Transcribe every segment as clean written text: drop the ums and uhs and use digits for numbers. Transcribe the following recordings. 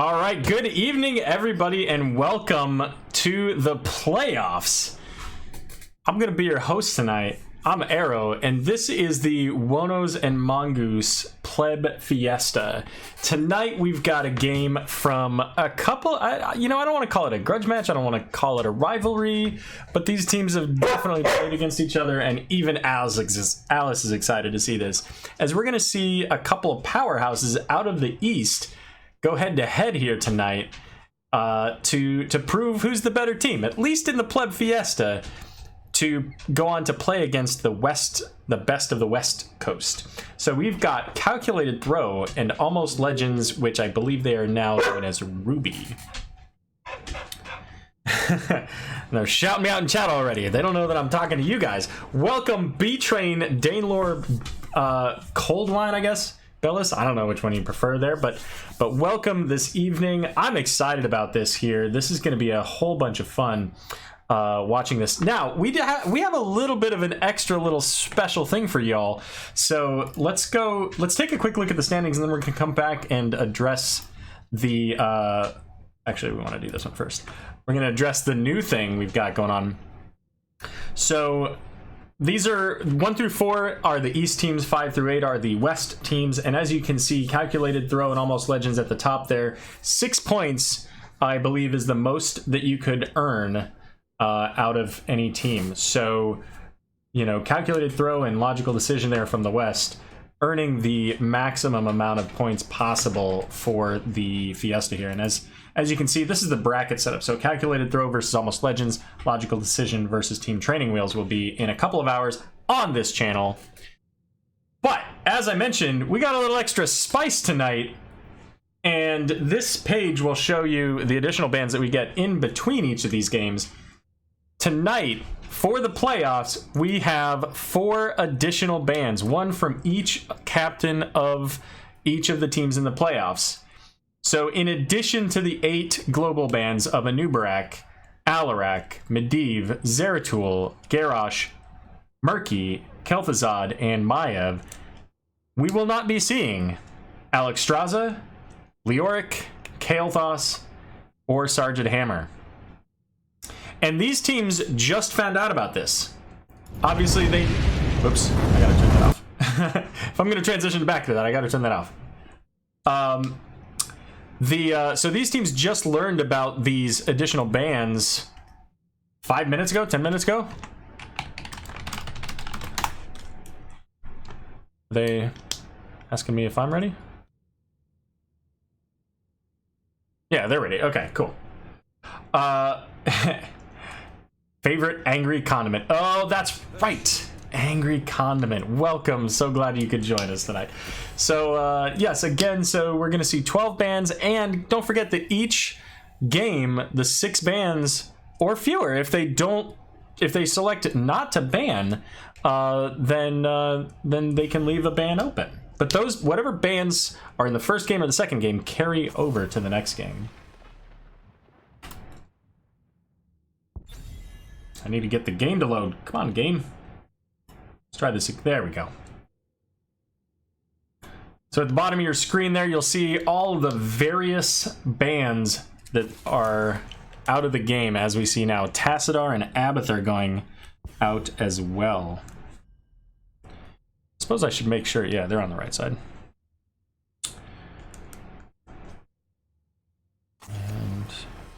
All right, good evening, everybody, and welcome to the playoffs. I'm going to be your host tonight. I'm Arrow, and this is the Wonos and Mongoose Pleb Fiesta. Tonight, we've got a game from a couple... I don't want to call it a grudge match. I don't want to call it a rivalry, but these teams have definitely played against each other, and even Alice is excited to see this, as we're going to see a couple of powerhouses out of the East go head-to-head here tonight to prove who's the better team, at least in the Pleb Fiesta, to go on to play against the best of the West Coast. So we've got Calculated Throw and Almost Legends, which I believe they are now known as Ruby. They're shouting me out in chat already. They don't know that I'm talking to you guys. Welcome, B-Train, Danelore, Coldwine, I guess. Bellis, I don't know which one you prefer there, but welcome this evening. I'm excited about this here. This is going to be a whole bunch of fun watching this. Now, we have a little bit of an extra little special thing for y'all. So let's take a quick look at the standings, and then we're going to come back and address the... actually, we want to do this one first. We're going to address the new thing we've got going on. So... these are 1 through 4 are the East teams, 5 through 8 are the West teams, and as you can see, Calculated Throw and Almost Legends at the top there. 6 points, I believe, is the most that you could earn out of any team. So, Calculated Throw and Logical Decision there from the West, earning the maximum amount of points possible for the Fiesta here. And as you can see, this is the bracket setup. So Calculated Throw versus Almost Legends, Logical Decision versus Team Training Wheels will be in a couple of hours on this channel. But as I mentioned, we got a little extra spice tonight, and this page will show you the additional bans that we get in between each of these games. Tonight, for the playoffs, we have 4 additional bans, one from each captain of each of the teams in the playoffs. So in addition to the 8 global bans of Anubarak, Alarak, Medivh, Zeratul, Garrosh, Murky, Kel'Thuzad, and Maiev, we will not be seeing Alexstrasza, Leoric, Kael'thas, or Sergeant Hammer. And these teams just found out about this. Obviously Whoops, I gotta turn that off. If I'm gonna transition back to that, I gotta turn that off. So these teams just learned about these additional bans 5 minutes ago, 10 minutes ago. Are they asking me if I'm ready? Yeah, they're ready. Okay, cool. Favorite Angry Condiment. Oh, that's right. Angry Condiment. Welcome. So glad you could join us tonight. So, yes, again, so we're going to see 12 bans, and don't forget that each game, the 6 bans or fewer, if they select not to ban, then they can leave a ban open. But whatever bans are in the first game or the second game carry over to the next game. I need to get the game to load. Come on, game. Let's try this. There we go. So at the bottom of your screen there, you'll see all of the various bans that are out of the game, as we see now. Tassadar and Abathur going out as well. I suppose I should make sure, yeah, they're on the right side. And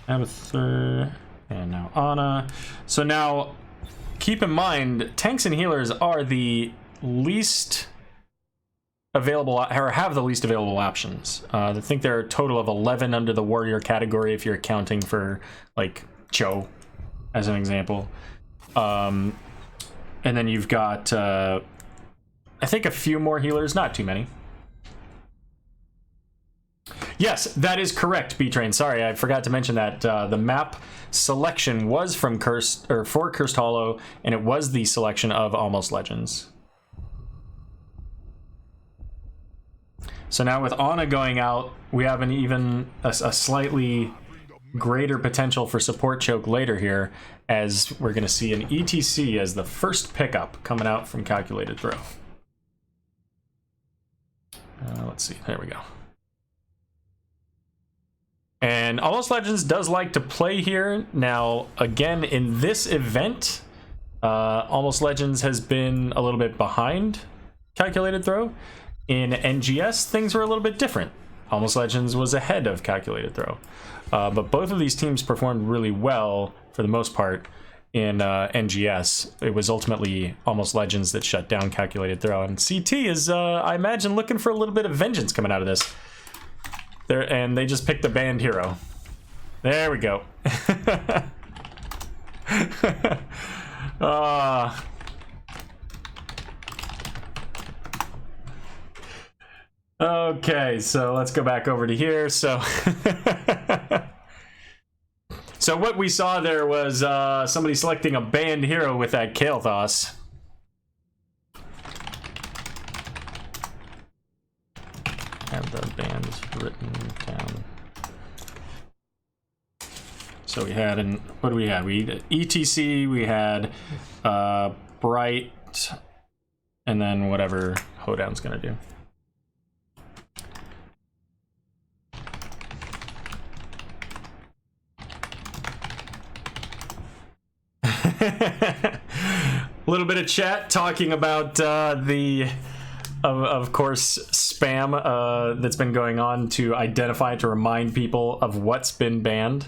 Abathur, and now Ana. So now, keep in mind, tanks and healers are the least available, or have the least available options. I think there are a total of 11 under the warrior category if you're accounting for, like, Cho, as an example. And then you've got, I think, a few more healers, not too many. Yes, that is correct, B-Train. Sorry, I forgot to mention that the map selection was for Cursed Hollow, and it was the selection of Almost Legends. So now with Ana going out, we have a slightly greater potential for support choke later here, as we're going to see an ETC as the first pickup coming out from Calculated Throw. Let's see, there we go. And Almost Legends does like to play here. Now, again, in this event, Almost Legends has been a little bit behind Calculated Throw. In NGS, things were a little bit different. Almost Legends was ahead of Calculated Throw. But both of these teams performed really well, for the most part, in NGS. It was ultimately Almost Legends that shut down Calculated Throw. And CT is, I imagine, looking for a little bit of vengeance coming out of this. And they just picked a banned hero. There we go. Okay, so let's go back over to here. So, so what we saw there was somebody selecting a banned hero with that Kael'thas. Have the bands written down. So we had, what do we have? We had ETC, we had Bright, and then whatever Hoedown's gonna do. A little bit of chat talking about of course, spam that's been going on to identify, to remind people of what's been banned.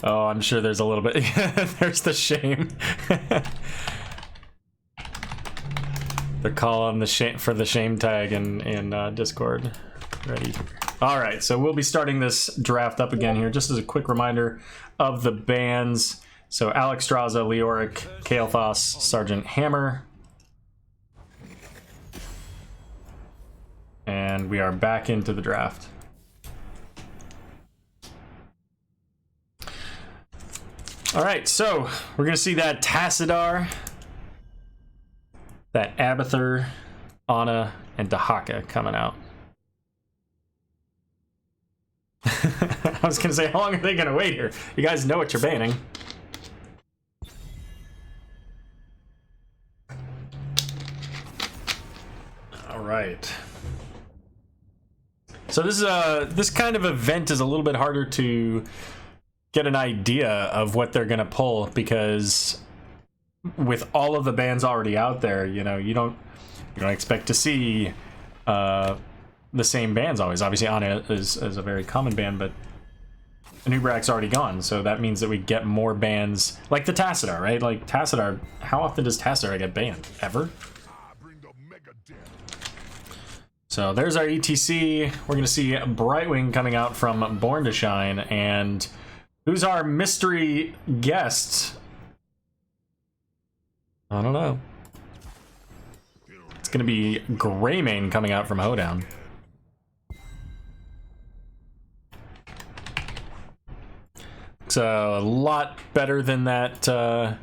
Oh, I'm sure there's a little bit. There's the shame. They're calling the shame for the shame tag in Discord. Ready. All right, so we'll be starting this draft up again here. Just as a quick reminder of the bans. So Alexstrasza, Leoric, Kael'thas, Sergeant Hammer. And we are back into the draft. All right, so we're gonna see that Tassadar, that Abathur, Ana, and Dahaka coming out. I was gonna say, how long are they gonna wait here? You guys know what you're banning. All right. So this is this kind of event is a little bit harder to get an idea of what they're gonna pull, because with all of the bans already out there, you know, you don't expect to see the same bans always. Obviously, Ana is a very common ban, but Anubrak's already gone, so that means that we get more bans, like the Tassadar, right? Like Tassadar, how often does Tassadar get banned? Ever? So there's our ETC. We're gonna see Brightwing coming out from Born to Shine, and who's our mystery guest? I don't know. It's gonna be Greymane coming out from Hoedown. It's a lot better than that that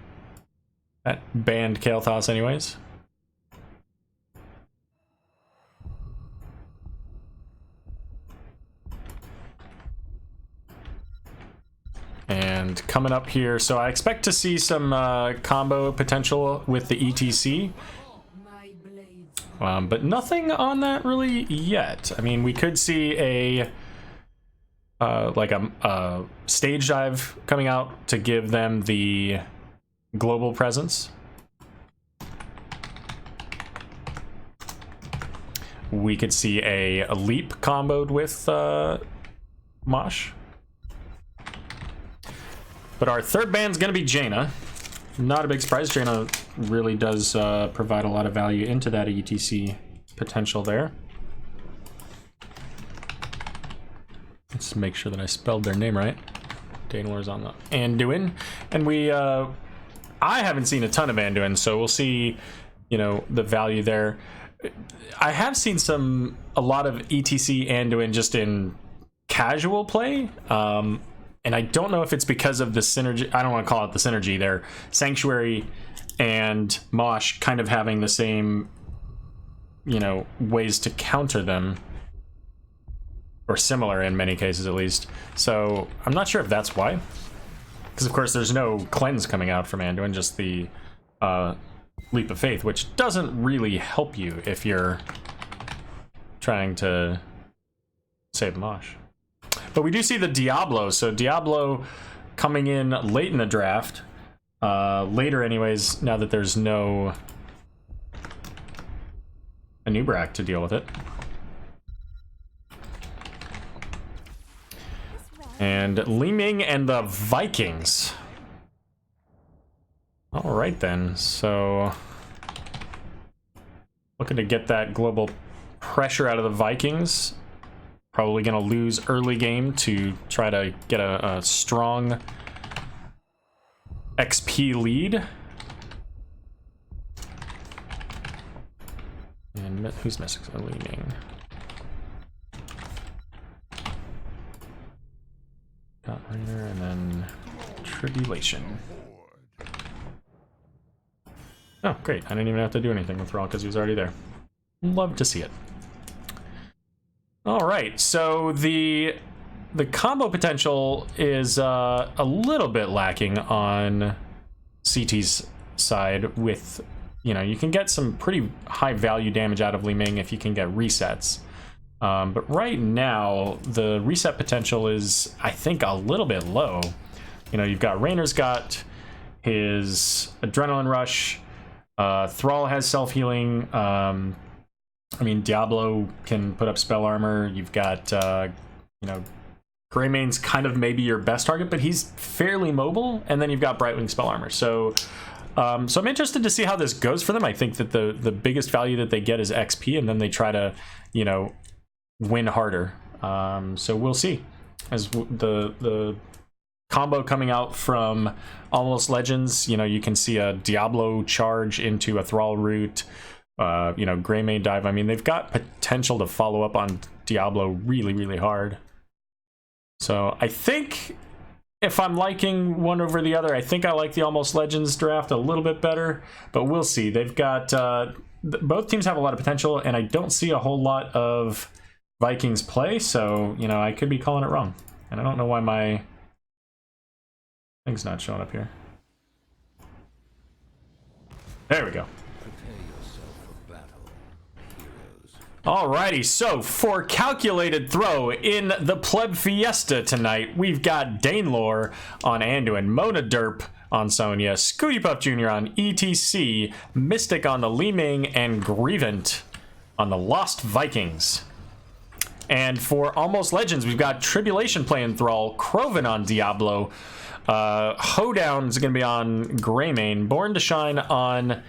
banned Kael'thas anyways. And coming up here, so I expect to see some combo potential with the ETC. But nothing on that really yet. I mean, we could see a like a stage dive coming out to give them the global presence. We could see a leap comboed with Mosh. But our third ban's gonna be Jaina. Not a big surprise. Jaina really does provide a lot of value into that ETC potential there. Let's make sure that I spelled their name right. Danelor's on the Anduin. And we, I haven't seen a ton of Anduin, so we'll see, you know, the value there. I have seen a lot of ETC Anduin just in casual play. And I don't know if it's because of the synergy. I don't want to call it the synergy there. Sanctuary and Mosh kind of having the same, you know, ways to counter them, or similar in many cases at least. So I'm not sure if that's why, because of course there's no cleanse coming out from Anduin, just the Leap of Faith, which doesn't really help you if you're trying to save Mosh. But we do see the Diablo, so Diablo coming in late in the draft. Later anyways, now that there's no Anubrak to deal with it. And Li Ming and the Vikings. All right then, so looking to get that global pressure out of the Vikings. Probably gonna lose early game to try to get a strong XP lead. And who's missing? Li Ming. Got Rainer and then Tribulation. Oh, great. I didn't even have to do anything with Raw because he was already there. Love to see it. All right, so the combo potential is a little bit lacking on CT's side with, you know, you can get some pretty high value damage out of Li Ming if you can get resets. But right now, the reset potential is, I think, a little bit low. You know, you've got Rainer's got his Adrenaline Rush. Thrall has self-healing. I mean, Diablo can put up spell armor. You've got, you know, Greymane's kind of maybe your best target, but he's fairly mobile. And then you've got Brightwing spell armor. So I'm interested to see how this goes for them. I think that the biggest value that they get is XP, and then they try to, you know, win harder. So we'll see. As the combo coming out from Almost Legends, you know, you can see a Diablo charge into a Thrall root, you know, Greymane dive. I mean, they've got potential to follow up on Diablo really, really hard. So I think if I'm liking one over the other, I think I like the Almost Legends draft a little bit better, but we'll see. They've got, both teams have a lot of potential, and I don't see a whole lot of Vikings play, so, you know, I could be calling it wrong. And I don't know why my thing's not showing up here. There we go. Alrighty, so for calculated throw in the Pleb Fiesta tonight, we've got Danelore on Anduin, Mona Derp on Sonya, Scooty Puff Jr. on ETC, Mystic on the Li Ming, and Grievant on the Lost Vikings. And for Almost Legends, we've got Tribulation playing Thrall, Krovan on Diablo, Hoedown is going to be on Greymane, Born to Shine on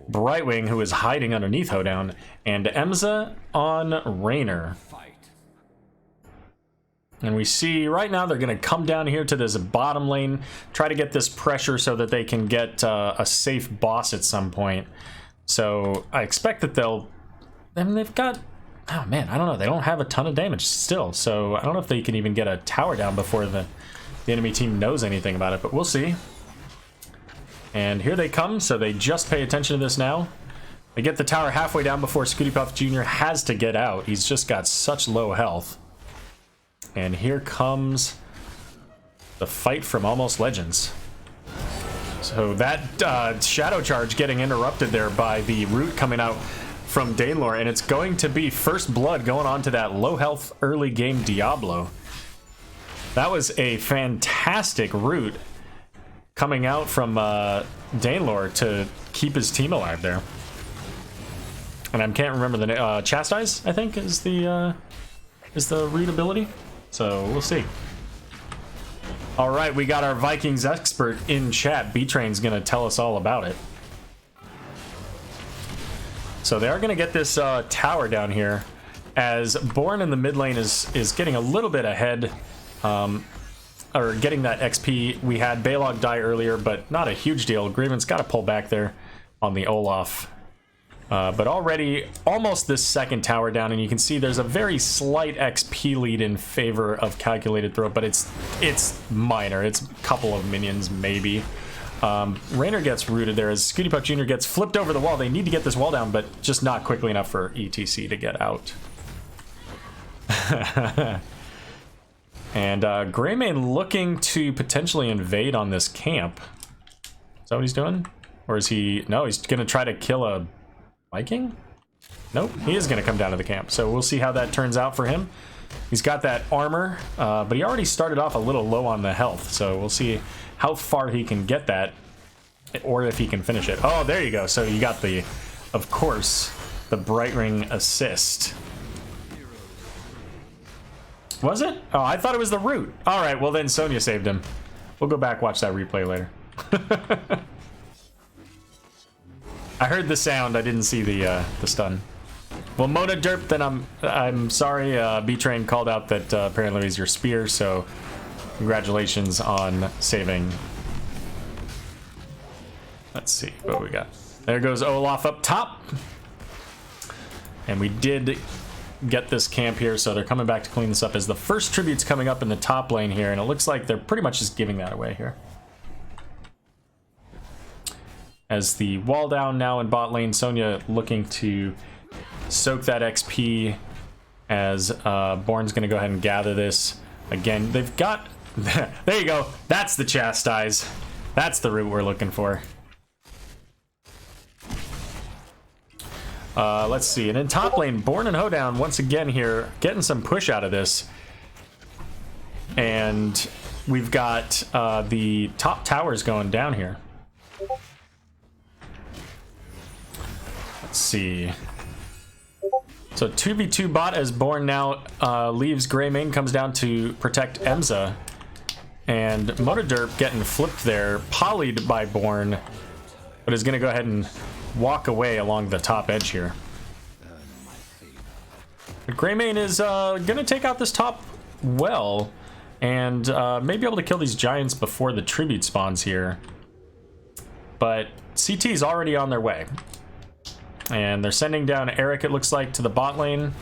Brightwing, who is hiding underneath Hoedown, and Emza on Rainer. And we see right now they're going to come down here to this bottom lane, try to get this pressure so that they can get a safe boss at some point. So I expect that they'll... I mean, they've got... Oh man, I don't know. They don't have a ton of damage still, so I don't know if they can even get a tower down before the enemy team knows anything about it, but we'll see. And here they come, so they just pay attention to this now. They get the tower halfway down before Scooty Puff Jr. has to get out. He's just got such low health. And here comes the fight from Almost Legends. So that shadow charge getting interrupted there by the root coming out from Danelore, and it's going to be first blood going on to that low health early game Diablo. That was a fantastic root coming out from Danelore to keep his team alive there. And I can't remember the name. Chastise, I think, is the root ability. So we'll see. All right, we got our Vikings expert in chat. B-Train's gonna tell us all about it. So they are gonna get this tower down here, as Born in the mid lane is getting a little bit ahead, or getting that XP. We had Balog die earlier, but not a huge deal. Grievance got to pull back there on the Olaf. But already almost this second tower down, and you can see there's a very slight XP lead in favor of calculated throw, but it's minor. It's a couple of minions maybe. Rainer gets rooted there as Scooty Puck Jr. gets flipped over the wall. They need to get this wall down, but just not quickly enough for ETC to get out. And Greymane looking to potentially invade on this camp. Is that what he's doing? Or is he... No, he's gonna try to kill a Viking? Nope, he is gonna come down to the camp. So we'll see how that turns out for him. He's got that armor, but he already started off a little low on the health. So we'll see how far he can get that, or if he can finish it. Oh, there you go. So you got the, of course, the Bright Ring assist. Was it? Oh, I thought it was the root. All right, well then Sonya saved him. We'll go back, watch that replay later. I heard the sound, I didn't see the stun. Well, Mona Derp, then I'm sorry. B-Train called out that apparently it was your spear, so congratulations on saving. Let's see what we got. There goes Olaf up top. And we did get this camp here, so they're coming back to clean this up as the first tribute's coming up in the top lane here, and it looks like they're pretty much just giving that away here. As the wall down now in bot lane, Sonya looking to soak that XP as Born's going to go ahead and gather this. Again, they've got... there you go. That's the chastise. That's the route we're looking for. Let's see. And in top lane, Born and Hoedown once again here, getting some push out of this. And we've got the top towers going down here. Let's see. So 2v2 bot as Born now leaves Greymane, comes down to protect Emza. And Motoderp getting flipped there, polyed by Born, but is going to go ahead and walk away along the top edge here. But Greymane is going to take out this top well, and may be able to kill these giants before the tribute spawns here. But CT is already on their way. And they're sending down Eric, it looks like, to the bot lane.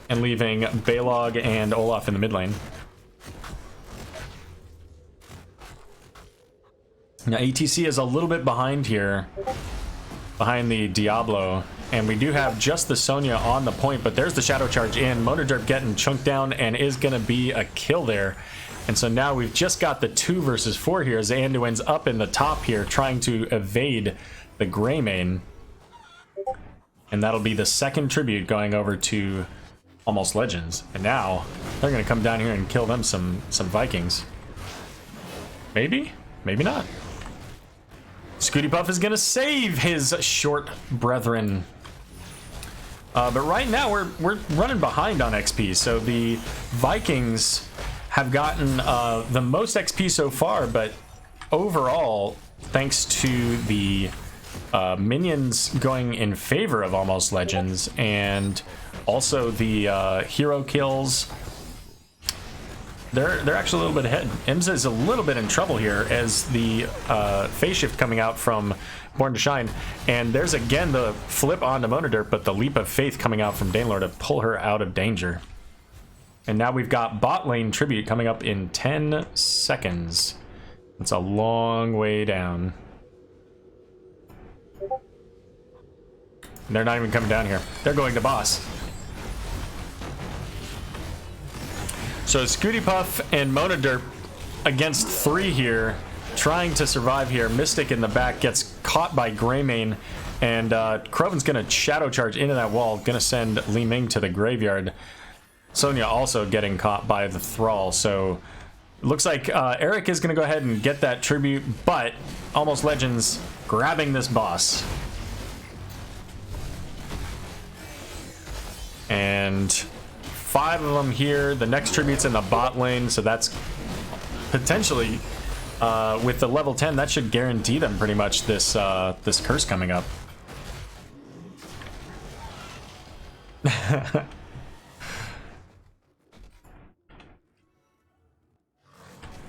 And leaving Balog and Olaf in the mid lane. Now ATC is a little bit behind here. Behind the Diablo. And we do have just the Sonya on the point, but there's the Shadow Charge in. Motoderp getting chunked down and is going to be a kill there. And so now we've just got the 2 versus 4 here as Anduin's up in the top here trying to evade the Greymane. And that'll be the second tribute going over to Almost Legends. And now they're going to come down here and kill them some Vikings. Maybe? Maybe not. Scooty Puff is going to save his short brethren. But right now we're running behind on XP. So the Vikings have gotten the most XP so far, but overall, thanks to the minions going in favor of Almost Legends and also the hero kills, they're actually a little bit ahead. Emza is a little bit in trouble here as the phase shift coming out from Born to Shine, and there's again the flip onto Monoderp, but the leap of faith coming out from Danelor to pull her out of danger. And now we've got bot lane tribute coming up in 10 seconds. It's a long way down. They're not even coming down here. They're going to boss. So Scooty Puff and Monoderp against 3 here, trying to survive here. Mystic in the back gets caught by Greymane, and Kroven's going to Shadow Charge into that wall, going to send Li Ming to the graveyard. Sonya also getting caught by the Thrall, so it looks like Eric is going to go ahead and get that tribute, but Almost Legends grabbing this boss. And 5 of them here. The next tribute's in the bot lane, so that's potentially, with the level 10, that should guarantee them pretty much this this curse coming up.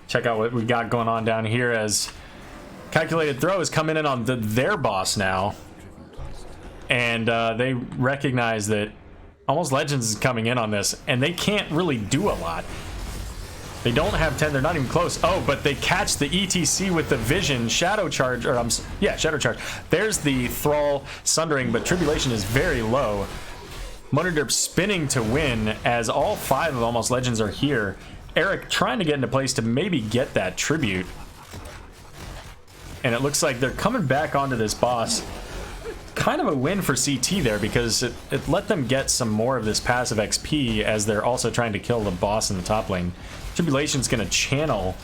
Check out what we got going on down here as Calculated Throw is coming in on their boss now. And they recognize that Almost Legends is coming in on this, and they can't really do a lot. They don't have 10, they're not even close. Oh, but they catch the ETC with the Vision, Shadow Charge, or yeah, Shadow Charge. There's the Thrall Sundering, but Tribulation is very low. Monoderp spinning to win as all 5 of Almost Legends are here. Eric trying to get into place to maybe get that tribute. and it looks like they're coming back onto this boss. Kind of a win for CT there, because it let them get some more of this passive XP as they're also trying to kill the boss in the top lane. Tribulation's gonna channel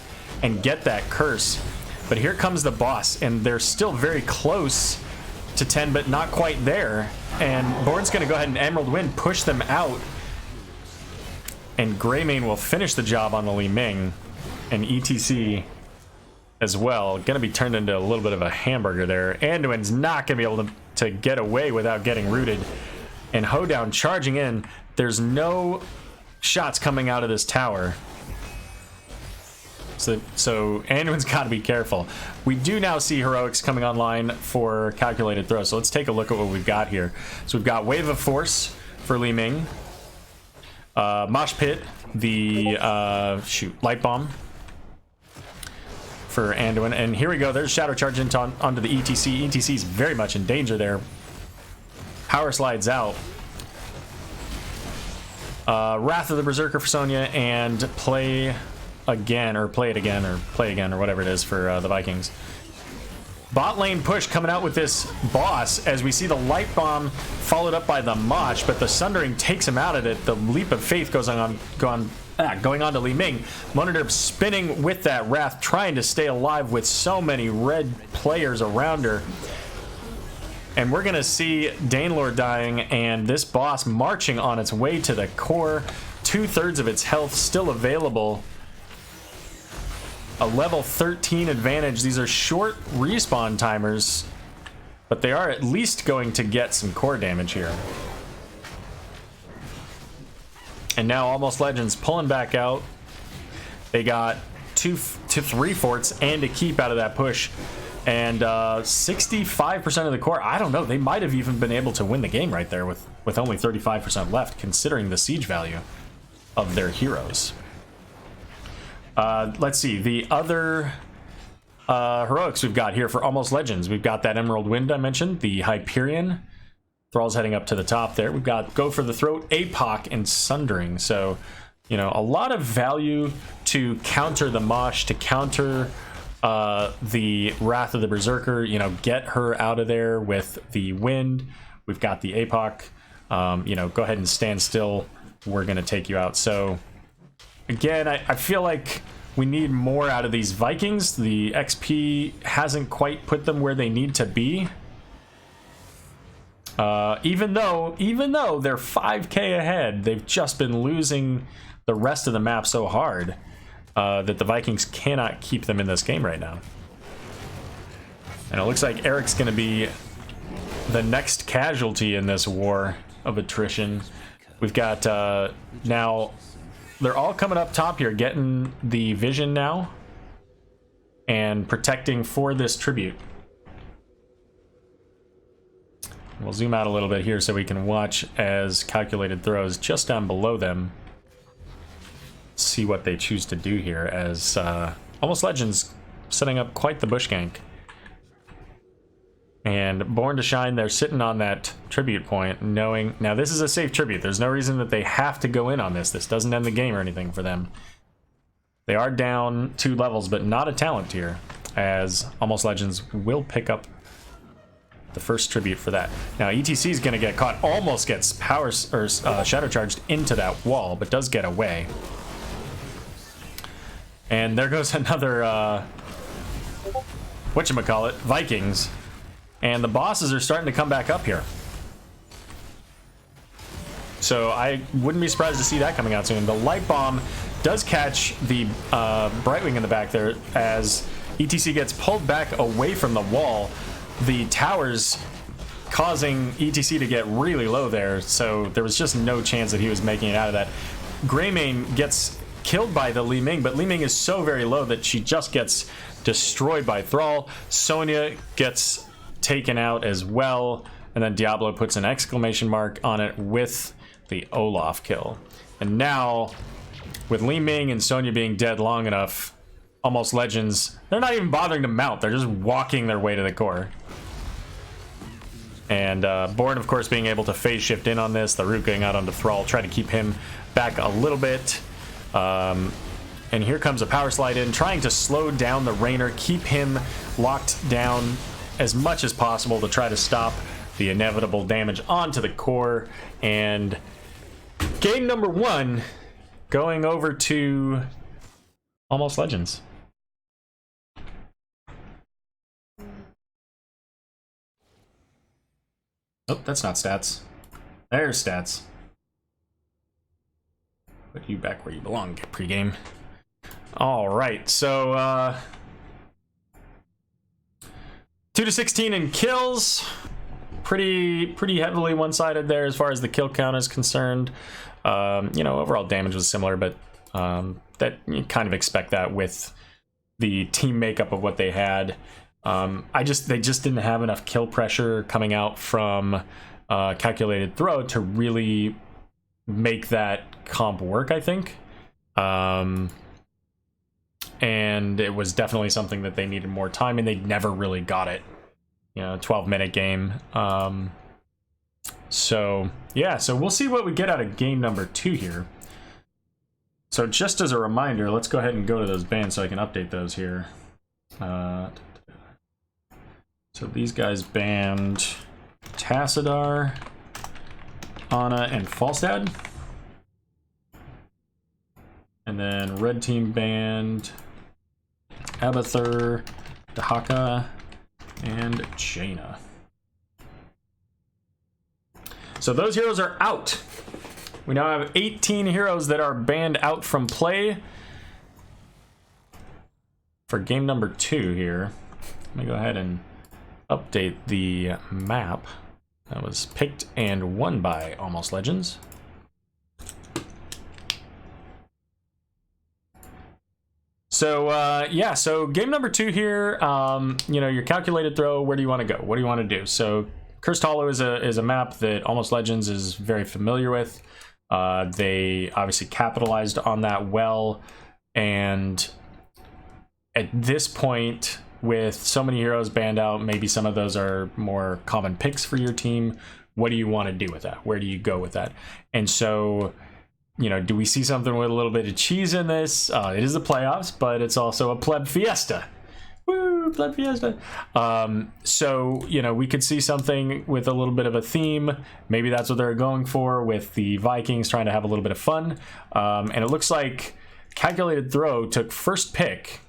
and get that curse, but here comes the boss, and they're still very close to 10, but not quite there. And Born's gonna go ahead and Emerald Wind push them out, and Greymane will finish the job on the Li Ming, and ETC as well. Gonna be turned into a little bit of a hamburger there. Anduin's not gonna be able to get away without getting rooted. And Hoedown charging in. There's no shots coming out of this tower. So Anduin's got to be careful. We do now see heroics coming online for calculated throw. So let's take a look at what we've got here. So we've got Wave of Force for Li Ming. Mosh Pit, the Light Bomb for Anduin. And here we go. There's Shadow Charge onto the ETC. ETC is very much in danger there. Power slides out. Wrath of the Berserker for Sonya, and play again, or play again, or whatever it is for the Vikings. Bot lane push coming out with this boss as we see the Light Bomb followed up by the Mosh, but the Sundering takes him out of it. The Leap of Faith going on to Li Ming. Monoderp spinning with that Wrath, trying to stay alive with so many red players around her. And we're gonna see Danelore dying, and this boss marching on its way to the core. 2/3 of its health still available. A level 13 advantage. These are short respawn timers, but they are at least going to get some core damage here. And now Almost Legends pulling back out. They got 2 to 3 forts and a keep out of that push. And 65% of the core. I don't know. They might have even been able to win the game right there with only 35% left, considering the siege value of their heroes. Let's see, the other heroics we've got here for Almost Legends. We've got that Emerald Wind I mentioned, the Hyperion. Thrall's heading up to the top there. We've got Go for the Throat, APOC, and Sundering. So, you know, a lot of value to counter the Mosh, to counter the Wrath of the Berserker, you know, get her out of there with the Wind. We've got the APOC, you know, go ahead and stand still. We're going to take you out. So, again, I feel like we need more out of these Vikings. The XP hasn't quite put them where they need to be. Even though they're 5k ahead, they've just been losing the rest of the map so hard that the Vikings cannot keep them in this game right now. And it looks like Eric's going to be the next casualty in this war of attrition. We've got now... They're all coming up top here, getting the vision now and protecting for this tribute. We'll zoom out a little bit here so we can watch as calculated throws just down below them. See what they choose to do here as Almost Legends setting up quite the bush gank. And Born to Shine, they're sitting on that tribute point, knowing... Now, this is a safe tribute. There's no reason that they have to go in on this. This doesn't end the game or anything for them. They are down 2 levels, but not a talent tier, as Almost Legends will pick up the first tribute for that. Now, ETC is going to get caught. Almost gets power or shadow charged into that wall, but does get away. And there goes another... whatchamacallit? Vikings. And the bosses are starting to come back up here. So I wouldn't be surprised to see that coming out soon. The Light Bomb does catch the Brightwing in the back there as ETC gets pulled back away from the wall. The towers causing ETC to get really low there, so there was just no chance that he was making it out of that. Greymane gets killed by the Li Ming, but Li Ming is so very low that she just gets destroyed by Thrall. Sonya gets taken out as well, and then Diablo puts an exclamation mark on it with the Olaf kill. And now, with Li Ming and Sonya being dead long enough, Almost Legends, they're not even bothering to mount, they're just walking their way to the core. And Born, of course, being able to phase shift in on this, the root going out onto Thrall, try to keep him back a little bit. And here comes a power slide in, trying to slow down the Rainer, keep him locked down as much as possible to try to stop the inevitable damage onto the core. And game number 1 going over to Almost Legends. Oh, that's not stats. There's stats. Put you back where you belong, pregame. All right, so 2 to 16 in kills. Pretty heavily one-sided there as far as the kill count is concerned. You know, overall damage was similar, but that you kind of expect that with the team makeup of what they had. They just didn't have enough kill pressure coming out from calculated throw to really make that comp work, I think. And it was definitely something that they needed more time, and they never really got it. You know, 12-minute game. So yeah, so we'll see what we get out of game number 2 here. So just as a reminder, let's go ahead and go to those bans so I can update those here. So these guys banned Tassadar, Ana, and Falstad. And then red team banned Abathur, Dahaka, and Jaina. So those heroes are out. We now have 18 heroes that are banned out from play for game number 2 here. Let me go ahead and update the map that was picked and won by Almost Legends. So yeah, so game number 2 here, you know, your calculated throw, where do you want to go? What do you want to do? So Cursed Hollow is a map that Almost Legends is very familiar with. They obviously capitalized on that well, and at this point, with so many heroes banned out, maybe some of those are more common picks for your team. What do you want to do with that? Where do you go with that? And so, you know, do we see something with a little bit of cheese in this? It is the playoffs, but it's also a pleb fiesta. Woo, pleb fiesta. So, you know, we could see something with a little bit of a theme. Maybe that's what they're going for with the Vikings, trying to have a little bit of fun. And it looks like Calculated Throw took first pick,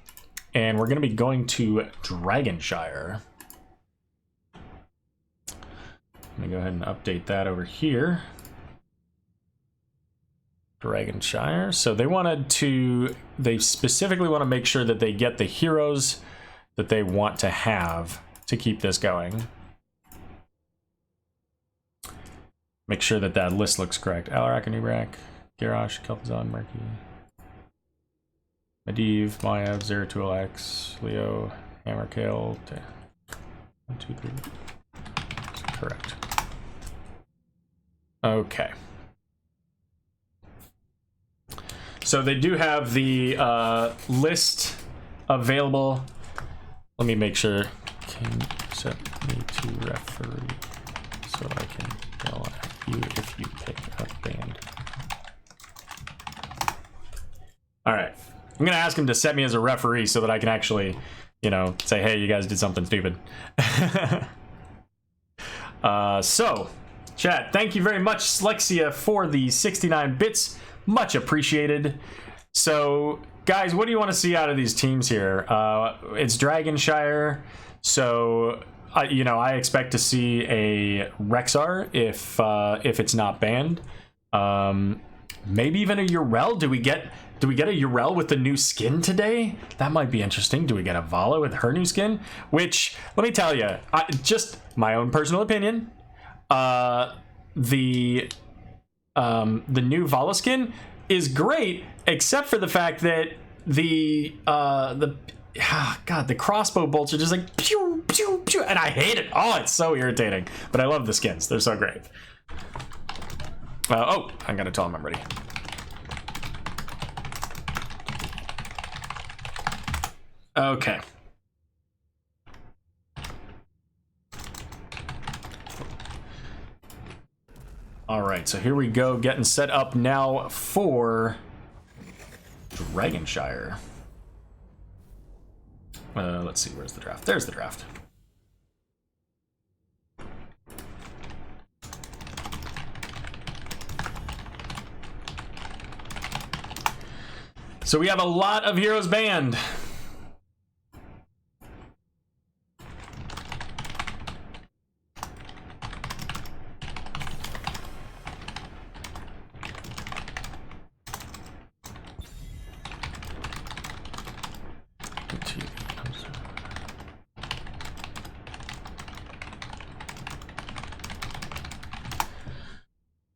and we're going to be going to Dragonshire. Let me go ahead and update that over here. Dragonshire. So they specifically want to make sure that they get the heroes that they want to have to keep this going. Make sure that that list looks correct. Alarak, Anubrak, Garrosh, Kel'Thuzad, Murky, Medivh, Maiev, Zeratul X, Leo, Hammerkill. 1, 2, 3. Correct. Okay. So they do have the list available. Let me make sure. Can you set me to referee so I can yell at you if you pick a band? All right. I'm going to ask him to set me as a referee so that I can actually, you know, say, hey, you guys did something stupid. So, chat, thank you very much, Slexia, for the 69 bits. Much appreciated. So, guys, what do you want to see out of these teams here? It's Dragonshire, so you know, I expect to see a Rexar if it's not banned. Maybe even a Yrel. Do we get a Yrel with the new skin today? That might be interesting. Do we get a Vala with her new skin? Which, let me tell you, just my own personal opinion. The new Vala skin is great, except for the fact that the crossbow bolts are just like pew pew pew, and I hate it. Oh, it's so irritating. But I love the skins; they're so great. Oh, I'm gonna tell him I'm ready. Okay. All right, so here we go, getting set up now for Dragonshire. Let's see, where's the draft? There's the draft. So we have a lot of heroes banned.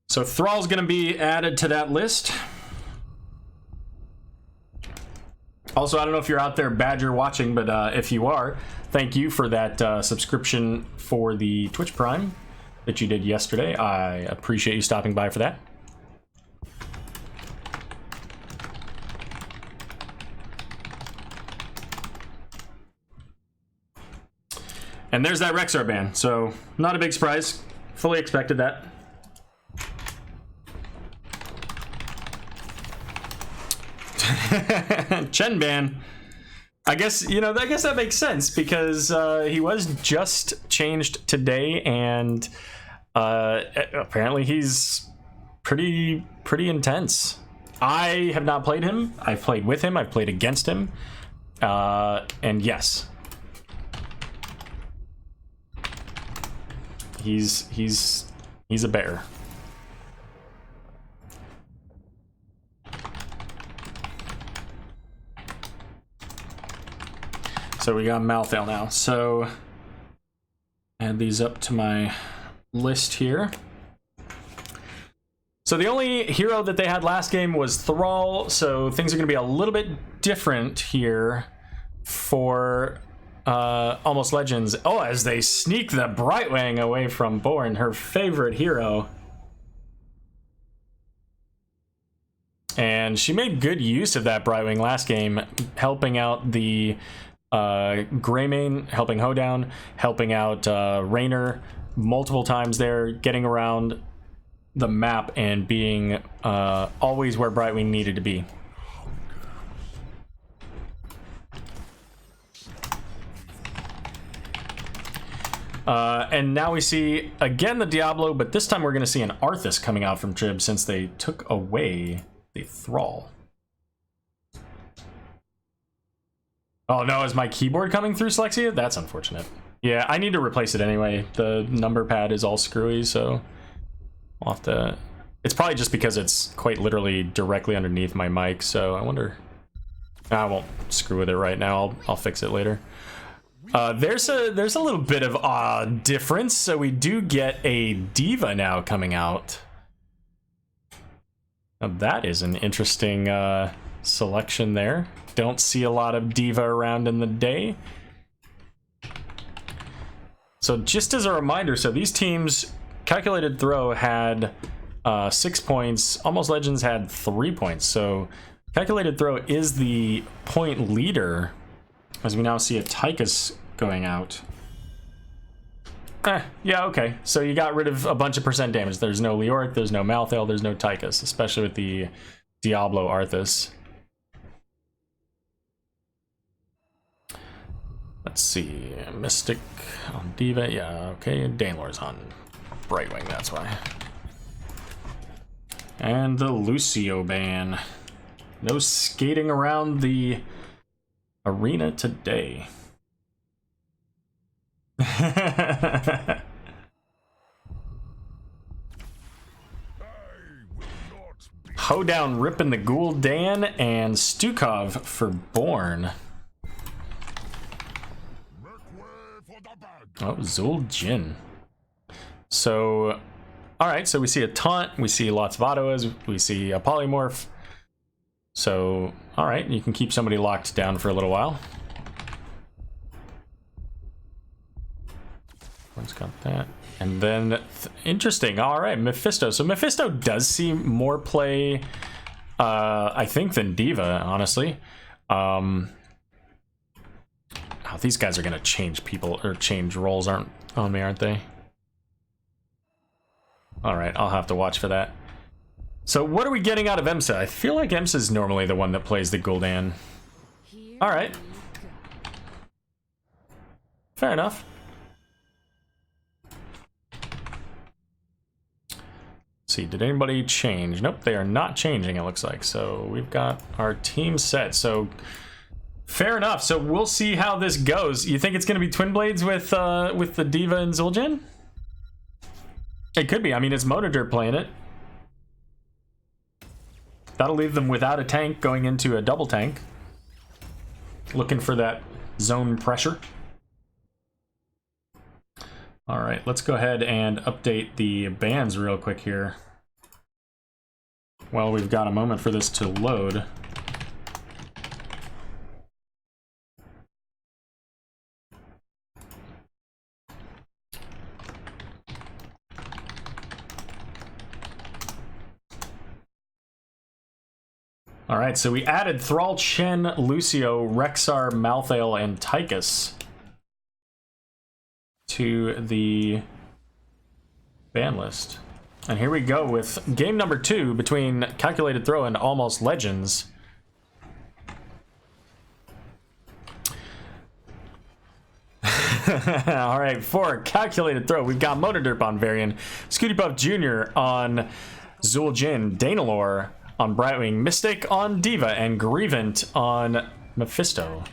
So Thrall's going to be added to that list. Also, I don't know if you're out there, Badger, watching, but if you are, thank you for that subscription for the Twitch Prime that you did yesterday. I appreciate you stopping by for that. And there's that Rexar ban, so not a big surprise. Fully expected that. Chen ban. I guess, you know, I guess that makes sense because he was just changed today, and apparently he's pretty intense. I have not played him. I've played with him. I've played against him. And yes, he's a bear. So we got Malthael now. So add these up to my list here. So the only hero that they had last game was Thrall, so things are going to be a little bit different here for Almost Legends. Oh, as they sneak the Brightwing away from Born, her favorite hero. And she made good use of that Brightwing last game, helping out the Greymane, helping Hoedown, helping out Raynor multiple times there, getting around the map and being always where Brightwing needed to be. And now we see again the Diablo, but this time we're going to see an Arthas coming out from Trib since they took away the Thrall. Oh no, is my keyboard coming through, Slexia? That's unfortunate. Yeah, I need to replace it anyway. The number pad is all screwy, so I'll have to... It's probably just because it's quite literally directly underneath my mic, so I wonder... I won't screw with it right now. I'll fix it later. There's a little bit of difference, so we do get a Diva now coming out. Now that is an interesting selection there. Don't see a lot of Diva around in the day. So just as a reminder, so these teams, Calculated Throw had 6 points, Almost Legends had 3 points. So Calculated Throw is the point leader, as we now see a Tychus going out. Yeah, okay. So you got rid of a bunch of percent damage. There's no Leoric, there's no Malthael, there's no Tychus, especially with the Diablo Arthas. Let's see, Mystic on Diva, yeah, okay, Danelor's on Brightwing, that's why. And the Lucio ban. No skating around the arena today. Hoedown ripping the Gul'dan and Stukov for Born. Oh, Zul Jin. So, alright, so we see a Taunt, we see lots of autos, we see a Polymorph. So, alright, you can keep somebody locked down for a little while. One's got that. And then, interesting, alright, Mephisto. So Mephisto does see more play, I think, than Diva, honestly. Oh, these guys are gonna change people, or change roles on me, aren't they? Alright, I'll have to watch for that. So what are we getting out of EMSA? I feel like EMSA is normally the one that plays the Gul'dan. All right. Fair enough. Let's see, did anybody change? Nope, they are not changing, it looks like. So we've got our team set. So fair enough. So we'll see how this goes. You think it's going to be Twin Blades with the D.Va and Zul'jin? It could be. I mean, it's Monoderp playing it. That'll leave them without a tank going into a double tank. Looking for that zone pressure. All right, let's go ahead and update the bans real quick here. While we've got a moment for this to load. All right, so we added Thrall, Chen, Lucio, Rexar, Malthael, and Tychus to the ban list. And here we go with game number 2 between Calculated Throw and Almost Legends. All right, for Calculated Throw, we've got Monoderp on Varian, Scooty Puff Jr. on Zul'jin, Danalor on Brightwing, Mystic on D.Va, and Grievant on Mephisto.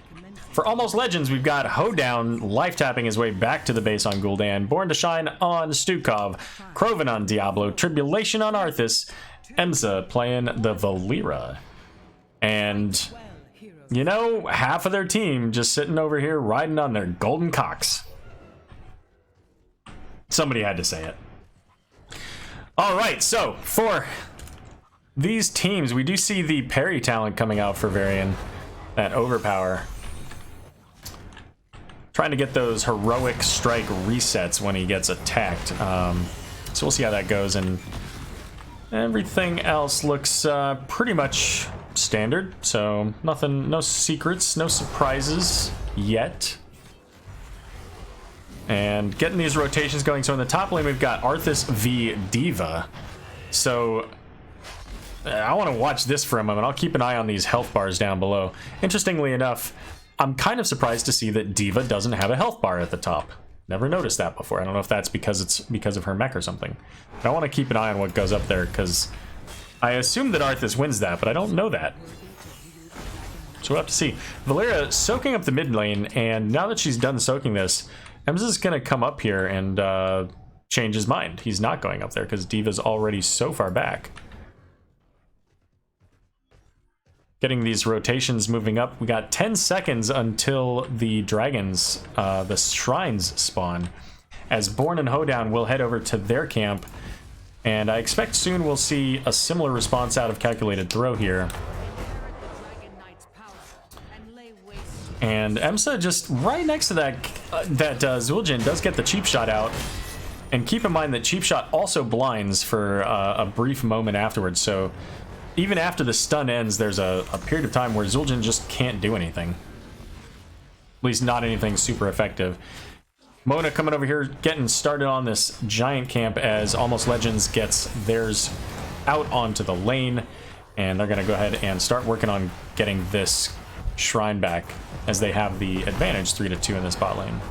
For Almost Legends, we've got Hoedown life-tapping his way back to the base on Gul'dan, Born to Shine on Stukov, Krovan on Diablo, Tribulation on Arthas, EMSA playing the Valera. And, you know, half of their team just sitting over here riding on their golden cocks. Somebody had to say it. All right, so for these teams, we do see the parry talent coming out for Varian, that Overpower. Trying to get those heroic strike resets when he gets attacked. So we'll see how that goes, and everything else looks pretty much standard. So nothing, no secrets, no surprises yet. And getting these rotations going. So in the top lane, we've got Arthas v D.Va. So I want to watch this for a moment. I'll keep an eye on these health bars down below. Interestingly enough, I'm kind of surprised to see that D.Va doesn't have a health bar at the top. Never noticed that before. I don't know if that's because it's because of her mech or something. But I want to keep an eye on what goes up there, because I assume that Arthas wins that, but I don't know that. So we'll have to see. Valera soaking up the mid lane, and now that she's done soaking this, EMSA is going to come up here and change his mind. He's not going up there because D.Va's already so far back. Getting these rotations moving up. We got 10 seconds until the dragons, the shrines spawn. As Born and Hoedown will head over to their camp. And I expect soon we'll see a similar response out of Calculated Throw here. And EMSA just right next to that, Zul'jin does get the cheap shot out. And keep in mind that cheap shot also blinds for a brief moment afterwards. So even after the stun ends, there's a period of time where Zul'jin just can't do anything. At least not anything super effective. Mona coming over here, getting started on this giant camp as Almost Legends gets theirs out onto the lane. And they're going to go ahead and start working on getting this shrine back, as they have the advantage 3-2 in this bot lane.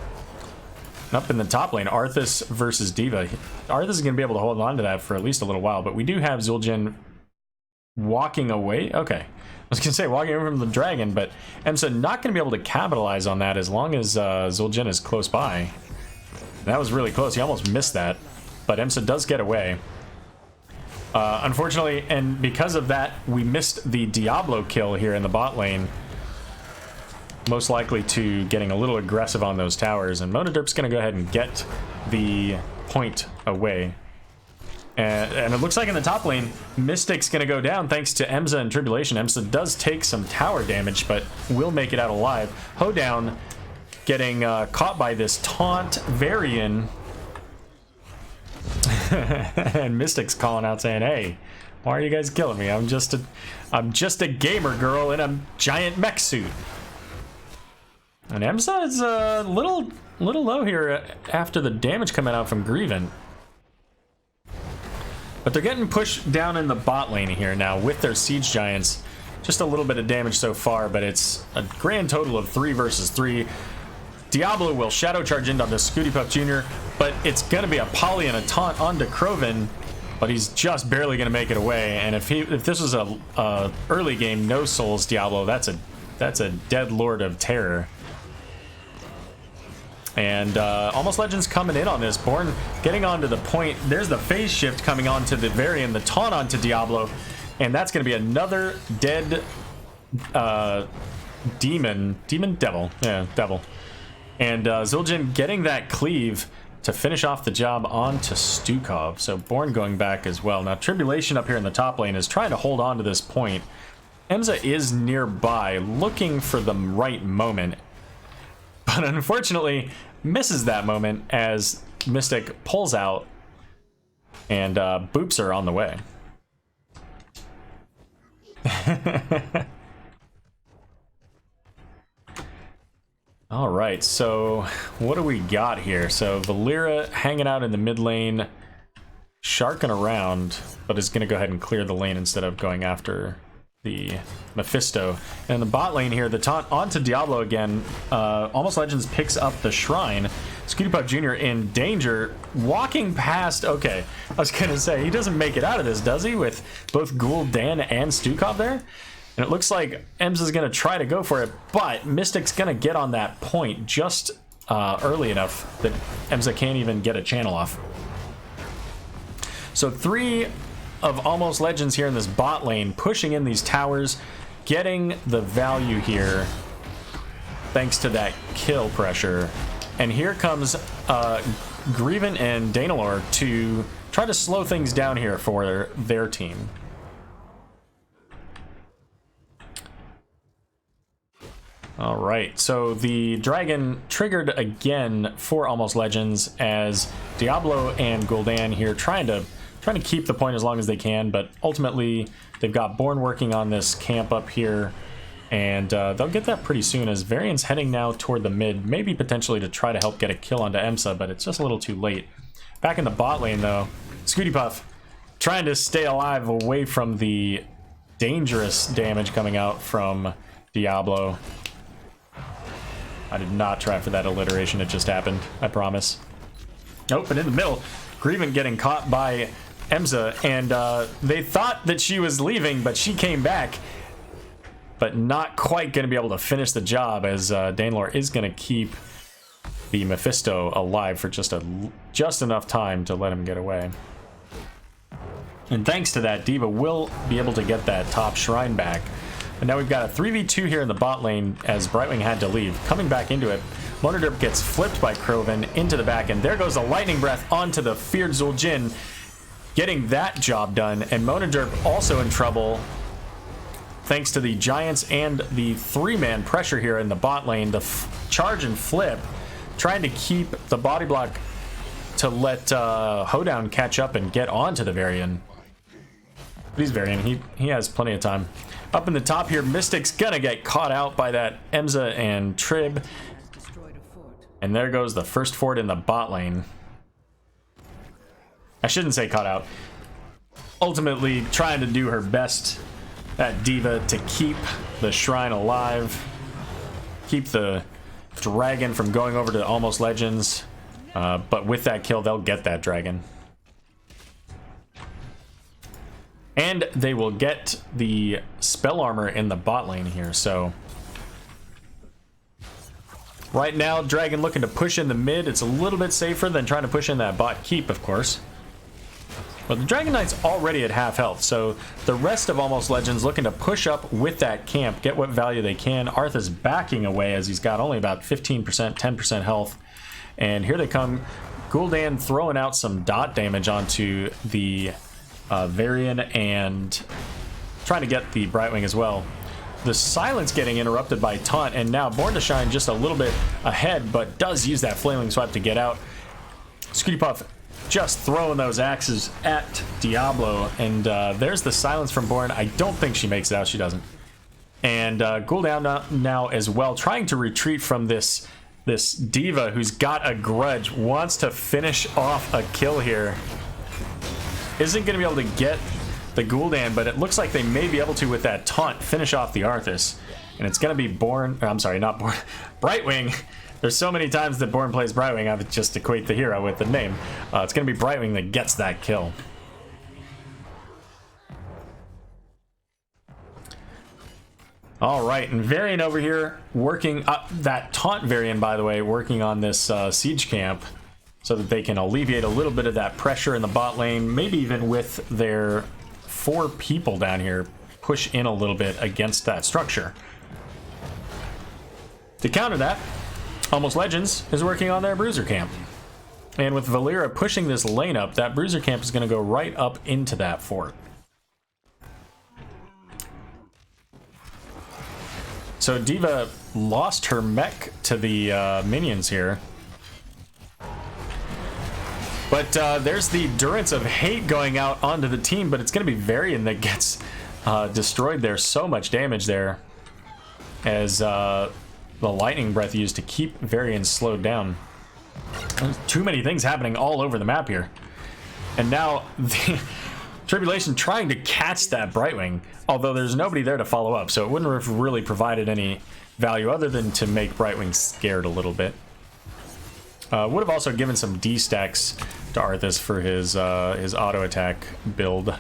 And up in the top lane, Arthas versus D.Va. Arthas is going to be able to hold on to that for at least a little while, but we do have Zul'jin walking away. Okay, I was gonna say walking away from the dragon, but EMSA not gonna be able to capitalize on that as long as Zul'jin is close by. That was really close. He almost missed that, but EMSA does get away. Unfortunately, and because of that, we missed the Diablo kill here in the bot lane. Most likely to getting a little aggressive on those towers, and Monoderp's gonna go ahead and get the point away. And it looks like in the top lane, Mystic's going to go down thanks to EMSA and Tribulation. EMSA does take some tower damage, but will make it out alive. Hoedown getting caught by this taunt Varian. And Mystic's calling out saying, hey, why are you guys killing me? I'm just a gamer girl in a giant mech suit. And EMSA is a little low here after the damage coming out from Grievant. But they're getting pushed down in the bot lane here now with their siege giants. Just a little bit of damage so far, but it's a grand total of 3 versus 3. Diablo will shadow charge into the Scooty Puff Jr., but it's going to be a poly and a taunt onto Kroven, but he's just barely going to make it away. And if this was a early game no souls Diablo, that's a dead lord of terror. And Almost Legends coming in on this. Born getting onto the point. There's the phase shift coming onto the Varian, the taunt onto Diablo. And that's going to be another dead devil. Yeah, devil. And Zul'jin getting that cleave to finish off the job onto Stukov. So Born going back as well. Now Tribulation up here in the top lane is trying to hold on to this point. Emza is nearby, looking for the right moment. But unfortunately, misses that moment as Mystic pulls out and boops are on the way. All right, so what do we got here? So Valera hanging out in the mid lane, sharking around, but is going to go ahead and clear the lane instead of going after the Mephisto. And in the bot lane here, the taunt onto Diablo again. Almost Legends picks up the Shrine. Scooty Puff Jr. in danger, walking past. Okay, I was gonna say, he doesn't make it out of this, does he? With both Gul'dan and Stukov there? And it looks like Ems is gonna try to go for it, but Mystic's gonna get on that point just early enough that Emza can't even get a channel off. So 3 of Almost Legends here in this bot lane, pushing in these towers, getting the value here thanks to that kill pressure. And here comes Grievin and Danelor to try to slow things down here for their team. All right, so the dragon triggered again for Almost Legends as Diablo and Gul'dan here trying to keep the point as long as they can, but ultimately they've got Born working on this camp up here, and they'll get that pretty soon as Varian's heading now toward the mid, maybe potentially to try to help get a kill onto Emsa, but it's just a little too late. Back in the bot lane though, Scooty Puff trying to stay alive away from the dangerous damage coming out from Diablo. I did not try for that alliteration, it just happened, I promise. Oh, but in the middle, Grievin getting caught by Emza, and they thought that she was leaving, but she came back, but not quite going to be able to finish the job as Danelor is going to keep the Mephisto alive for just enough time to let him get away. And thanks to that, D.Va will be able to get that top shrine back. And now we've got a 3v2 here in the bot lane as Brightwing had to leave. Coming back into it, Monoderp gets flipped by Kroven into the back, and there goes a lightning breath onto the feared Zul'jin, getting that job done. And Monoderp also in trouble thanks to the Giants and the 3-man pressure here in the bot lane. The charge and flip, trying to keep the body block to let Hoedown catch up and get onto the Varian. But he's Varian, he has plenty of time. Up in the top here, Mystic's gonna get caught out by that Emza and Trib. And there goes the first fort in the bot lane. I shouldn't say caught out. Ultimately trying to do her best, that D.Va, to keep the shrine alive. Keep the dragon from going over to Almost Legends. But with that kill, they'll get that dragon. And they will get the spell armor in the bot lane here, so right now, Dragon looking to push in the mid. It's a little bit safer than trying to push in that bot keep, of course. But the Dragon Knight's already at half health, so the rest of Almost Legends looking to push up with that camp, get what value they can. Arthur's backing away as he's got only about 15%, 10% health. And here they come. Gul'dan throwing out some dot damage onto the Varian and trying to get the Brightwing as well. The silence getting interrupted by Taunt, and now Born to Shine just a little bit ahead, but does use that Flailing Swipe to get out. Scooty Puff just throwing those axes at Diablo, and there's the silence from Born. I don't think she makes it out, she doesn't. And Gul'dan now as well, trying to retreat from this D.Va who's got a grudge, wants to finish off a kill here. isn't going to be able to get the Gul'dan, but it looks like they may be able to, with that taunt, finish off the Arthas. And it's going to be Born, I'm sorry, not Born, Brightwing. There's so many times that Born plays Brightwing, I would just equate the hero with the name. It's going to be Brightwing that gets that kill. All right, and Varian over here working up that taunt Varian, by the way, working on this siege camp so that they can alleviate a little bit of that pressure in the bot lane, maybe even with their 4 people down here push in a little bit against that structure. To counter that, Almost Legends is working on their Bruiser camp. And with Valeera pushing this lane up, that Bruiser camp is going to go right up into that fort. So D.Va lost her mech to the minions here. But there's the Durance of Hate going out onto the team, but it's going to be Varian that gets destroyed there. So much damage there as the Lightning Breath used to keep Varian slowed down. There's too many things happening all over the map here. And now the Tribulation trying to catch that Brightwing, although there's nobody there to follow up, so it wouldn't have really provided any value other than to make Brightwing scared a little bit. Would have also given some D stacks to Arthas for his auto attack build,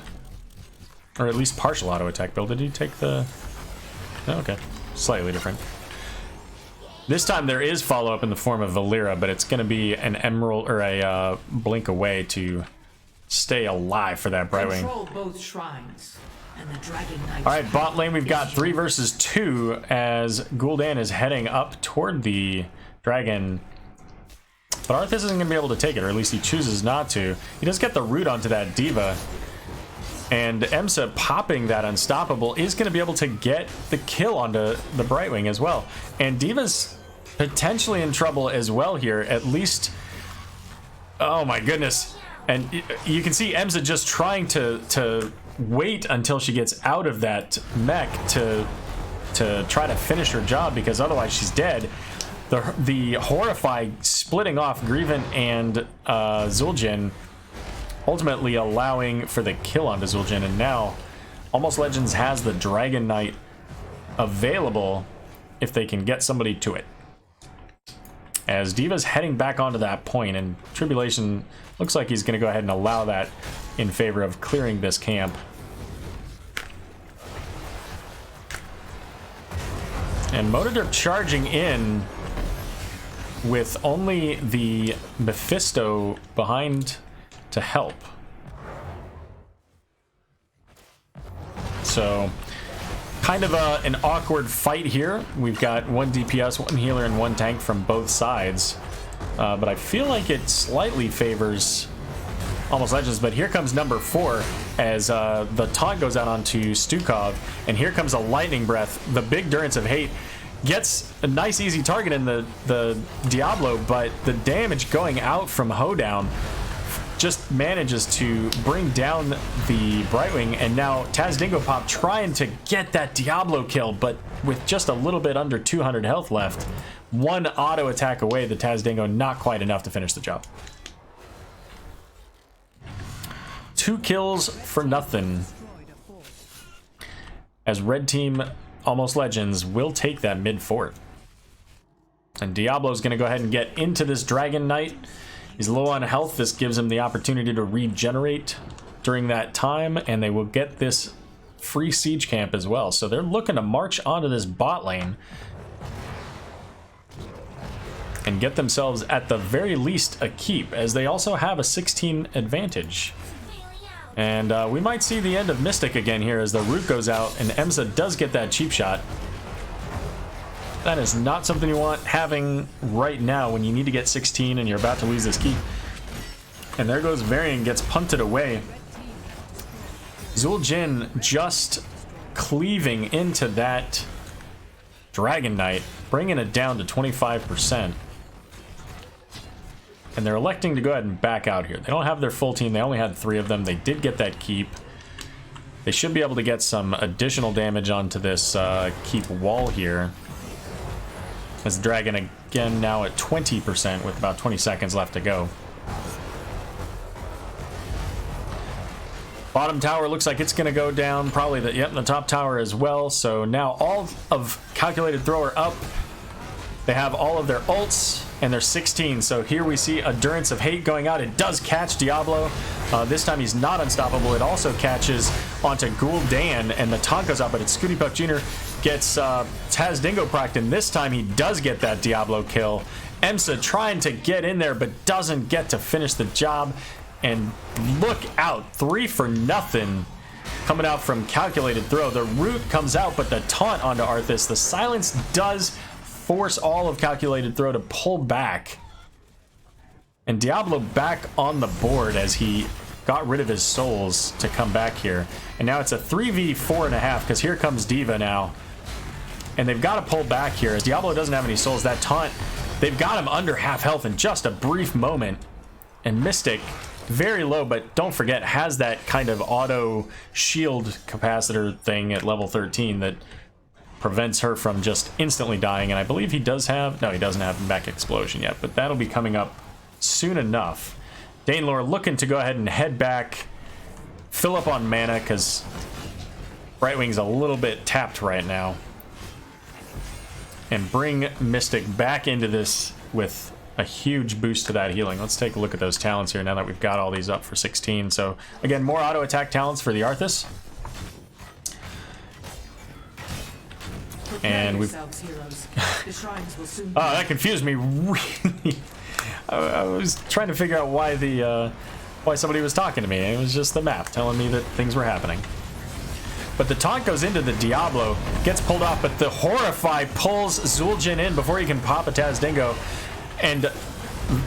or at least partial auto attack build. Did he take the? Oh, okay, slightly different. This time there is follow up in the form of Valeera, but it's going to be an Emerald or a blink away to stay alive for that Brightwing. Control both shrines. And the Dragon Knight. All right, bot lane, we've got 3 versus 2 as Gul'dan is heading up toward the dragon. But Arthas isn't going to be able to take it, or at least he chooses not to. He does get the root onto that D.Va. And Emsa popping that Unstoppable is going to be able to get the kill onto the Brightwing as well. And D.Va's potentially in trouble as well here, at least. Oh my goodness. And you can see Emsa just trying to wait until she gets out of that mech to try to finish her job, because otherwise she's dead. The Horrify splitting off Grievant and Zul'jin, ultimately allowing for the kill onto Zul'jin, and now Almost Legends has the Dragon Knight available if they can get somebody to it. As D.Va's heading back onto that point, and Tribulation looks like he's going to go ahead and allow that in favor of clearing this camp. And Motodrip charging in with only the Mephisto behind to help. So, kind of an awkward fight here. We've got 1 DPS, 1 healer, and 1 tank from both sides. But I feel like it slightly favors Almost Legends. But here comes number 4 as the taunt goes out onto Stukov. And here comes a Lightning Breath. The big Durance of Hate gets a nice easy target in the Diablo, but the damage going out from Hoedown just manages to bring down the Brightwing, and now Taz Dingo Pop trying to get that Diablo kill, but with just a little bit under 200 health left. 1 auto attack away, the Taz Dingo, not quite enough to finish the job. 2 kills for nothing. As Red Team Almost Legends will take that mid fort. And Diablo's going to go ahead and get into this Dragon Knight. He's low on health. This gives him the opportunity to regenerate during that time, and they will get this free siege camp as well. So they're looking to march onto this bot lane and get themselves at the very least a keep, as they also have a 16 advantage. And we might see the end of Mystic again here as the root goes out and Emsa does get that cheap shot. That is not something you want having right now when you need to get 16 and you're about to lose this keep. And there goes Varian, gets punted away. Zul'jin just cleaving into that Dragon Knight, bringing it down to 25%. And they're electing to go ahead and back out here. They don't have their full team. They only had 3 of them. They did get that keep. They should be able to get some additional damage onto this keep wall here. As Dragon again now at 20% with about 20 seconds left to go. Bottom tower looks like it's going to go down. Probably the top tower as well. So now all of Calculated Thrower up. They have all of their ults, and they're 16. So here we see Endurance of Hate going out. It does catch Diablo. This time he's not unstoppable. It also catches onto Gul'dan, and the taunt goes out, but it's Scooty Puck Jr. gets Taz Dingo procced, and this time he does get that Diablo kill. EMSA trying to get in there, but doesn't get to finish the job. And look out, 3 for nothing coming out from Calculated Throw. The root comes out, but the taunt onto Arthas. The silence does force all of Calculated Throw to pull back. And Diablo back on the board as he got rid of his souls to come back here. And now it's a 3v4.5 because here comes D.Va now. And they've got to pull back here as Diablo doesn't have any souls. That taunt, they've got him under half health in just a brief moment. And Mystic, very low, but don't forget, has that kind of auto shield capacitor thing at level 13 that prevents her from just instantly dying. And I believe he does have, no, he doesn't have Mech Explosion yet, but that'll be coming up soon enough. Danelore looking to go ahead and head back, fill up on mana, because Brightwing's a little bit tapped right now, and bring Mystic back into this with a huge boost to that healing. Let's take a look at those talents here now that we've got all these up for 16. So again, more auto attack talents for the Arthas. And we've oh, that confused me really. I was trying to figure out why somebody was talking to me. It was just the map telling me that things were happening. But the taunt goes into the Diablo, gets pulled off, but the Horrify pulls Zul'jin in before he can pop a Taz Dingo. And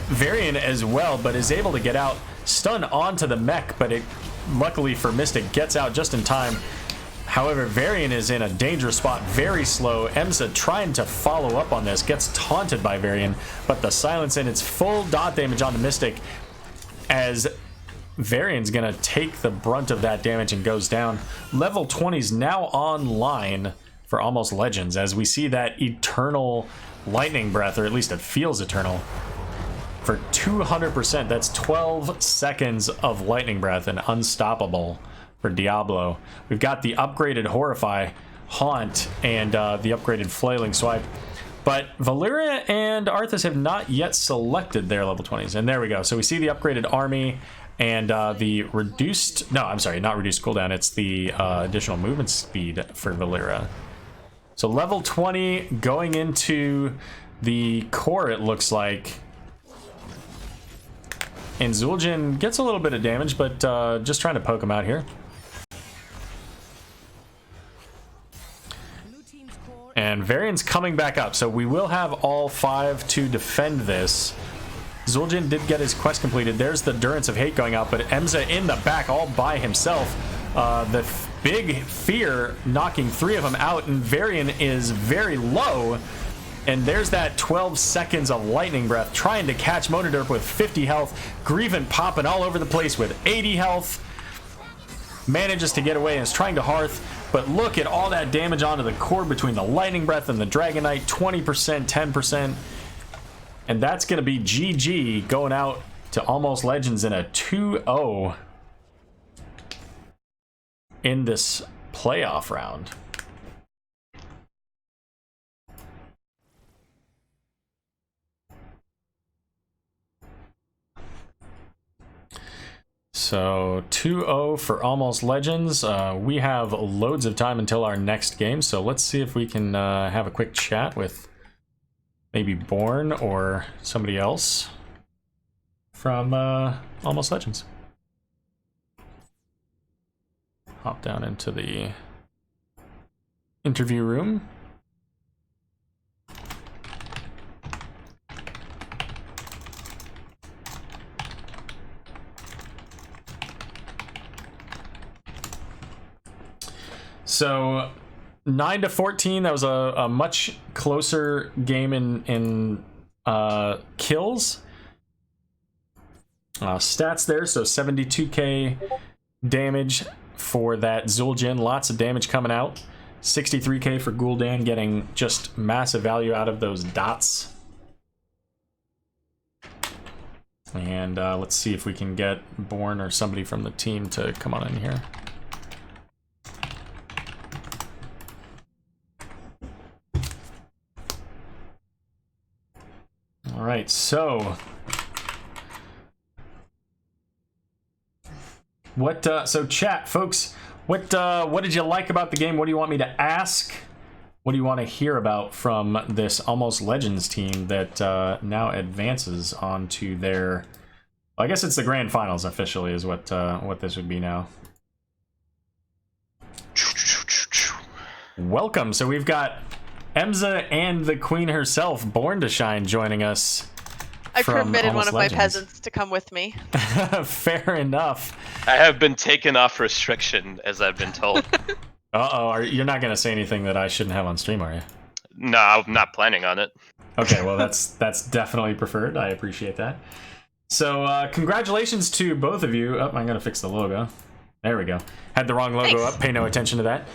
Varian as well, but is able to get out, stun onto the mech, but it, luckily for Mystic, gets out just in time. However, Varian is in a dangerous spot, very slow. EMSA trying to follow up on this, gets taunted by Varian, but the silence in its full dot damage onto Mystic as Varian's gonna take the brunt of that damage and goes down. Level 20 is now online for Almost Legends as we see that eternal lightning breath, or at least it feels eternal, for 200%. That's 12 seconds of lightning breath and unstoppable for Diablo. We've got the upgraded Horrify, Haunt, and the upgraded Flailing Swipe. But Valyria and Arthas have not yet selected their level 20s. And there we go. So we see the upgraded army and the reduced, no, I'm sorry, not reduced cooldown. It's the additional movement speed for Valyria. So level 20 going into the core, it looks like. And Zul'jin gets a little bit of damage, but just trying to poke him out here. And Varian's coming back up, so we will have all 5 to defend this. Zul'jin did get his quest completed. There's the Endurance of Hate going out, but EMSA in the back all by himself. The big fear knocking 3 of them out, and Varian is very low. And there's that 12 seconds of lightning breath trying to catch Monoderp with 50 health. Grievant popping all over the place with 80 health. Manages to get away and is trying to hearth. But look at all that damage onto the core between the lightning breath and the Dragon Knight. 20%, 10%. And that's going to be GG going out to Almost Legends in a 2-0 in this playoff round. So 2-0 for Almost Legends. We have loads of time until our next game, so let's see if we can have a quick chat with maybe Born or somebody else from Almost Legends. Hop down into the interview room. So 9-14, that was a much closer game in kills. Stats there, so 72k damage for that Zul'jin, lots of damage coming out. 63k for Gul'dan, getting just massive value out of those dots. And let's see if we can get Born or somebody from the team to come on in here. All right, so so chat, folks, what did you like about the game? What do you want me to ask? What do you want to hear about from this Almost Legends team that now advances on to their... I guess it's the grand finals officially is what this would be now. Welcome. So we've got Emza and the Queen herself, Born to Shine, joining us. I from permitted Almost one of Legends. my peasants to come with me. Fair enough. I have been taken off restriction, as I've been told. Uh-oh, you're not going to say anything that I shouldn't have on stream, are you? No, I'm not planning on it. Okay, well, that's definitely preferred. I appreciate that. So, congratulations to both of you. Oh, I'm going to fix the logo. There we go. Had the wrong logo Thanks. up. Pay no attention to that.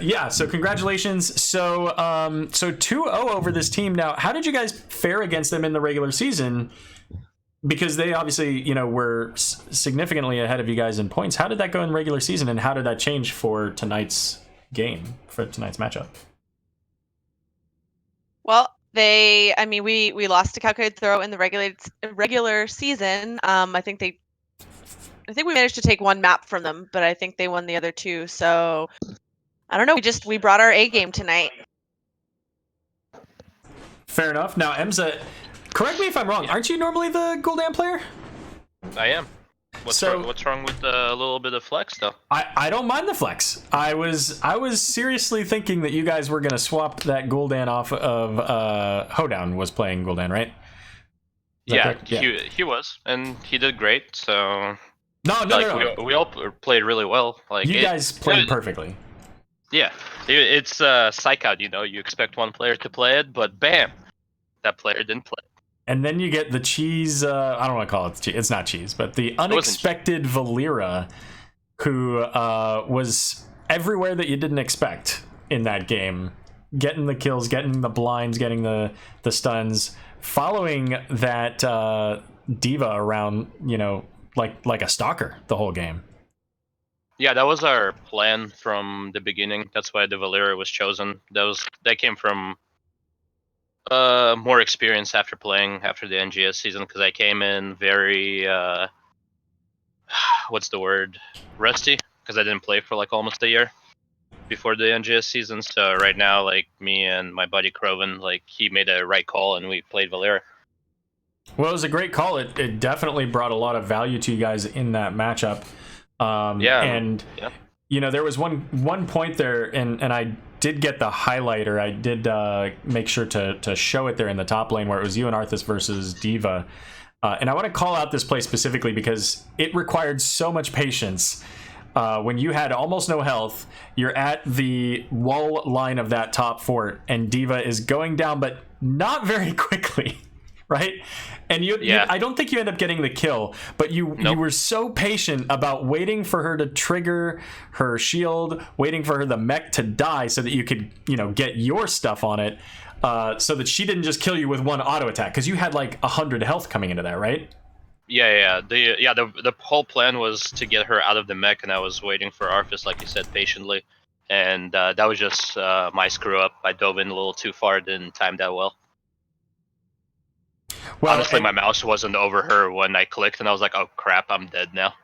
Yeah, so congratulations. So 2-0 over this team. Now, how did you guys fare against them in the regular season? Because they obviously, were significantly ahead of you guys in points. How did that go in regular season, and how did that change for tonight's game, for tonight's matchup? Well, we lost to Calculated Throw in the regular season. I think we managed to take one map from them, but I think they won the other two. So I don't know. We brought our A game tonight. Fair enough. Now, Emza, correct me if I'm wrong. Aren't you normally the Gul'dan player? I am. What's wrong with a little bit of flex, though? I don't mind the flex. I was seriously thinking that you guys were gonna swap that Gul'dan off of Hoedown was playing Gul'dan, right? Yeah, he was, and he did great. So no. We all played really well. Like You guys played perfectly. Yeah, it's psych out. You expect one player to play it, but bam, that player didn't play. And then you get the cheese, I don't want to call it cheese, it's not cheese, but the unexpected Valera, who was everywhere that you didn't expect in that game. Getting the kills, getting the blinds, getting the stuns, following that diva around, like a stalker the whole game. Yeah, that was our plan from the beginning. That's why the Valera was chosen. That came from more experience after playing after the NGS season, because I came in very what's the word, rusty, because I didn't play for like almost a year before the NGS season. So right now, like, me and my buddy Croven, like, he made a right call and we played Valera. Well, it was a great call. It definitely brought a lot of value to you guys in that matchup. There was one point there, and I did get the highlighter. I did make sure to show it there in the top lane where it was you and Arthas versus Diva. And I want to call out this play specifically because it required so much patience. When you had almost no health, you're at the wall line of that top fort, and Diva is going down, but not very quickly. Right? And I don't think you end up getting the kill, but you were so patient about waiting for her to trigger her shield, waiting for the mech to die so that you could, get your stuff on it, so that she didn't just kill you with one auto attack, because you had like 100 health coming into that, right? Yeah. The whole plan was to get her out of the mech, and I was waiting for Arthas, like you said, patiently. And that was just my screw up. I dove in a little too far, didn't time that well. Well, honestly, my mouse wasn't over her when I clicked, and I was like, "Oh crap, I'm dead now."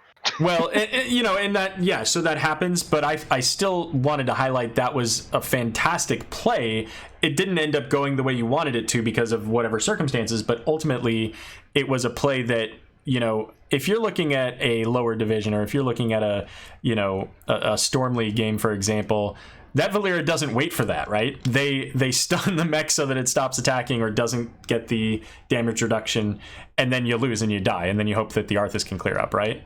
Well, so that happens, but I still wanted to highlight that was a fantastic play. It didn't end up going the way you wanted it to because of whatever circumstances, but ultimately, it was a play that, if you're looking at a lower division, or if you're looking at a Storm League game, for example, that Valera doesn't wait for that, right? They stun the mech so that it stops attacking or doesn't get the damage reduction, and then you lose and you die, and then you hope that the Arthas can clear up, right?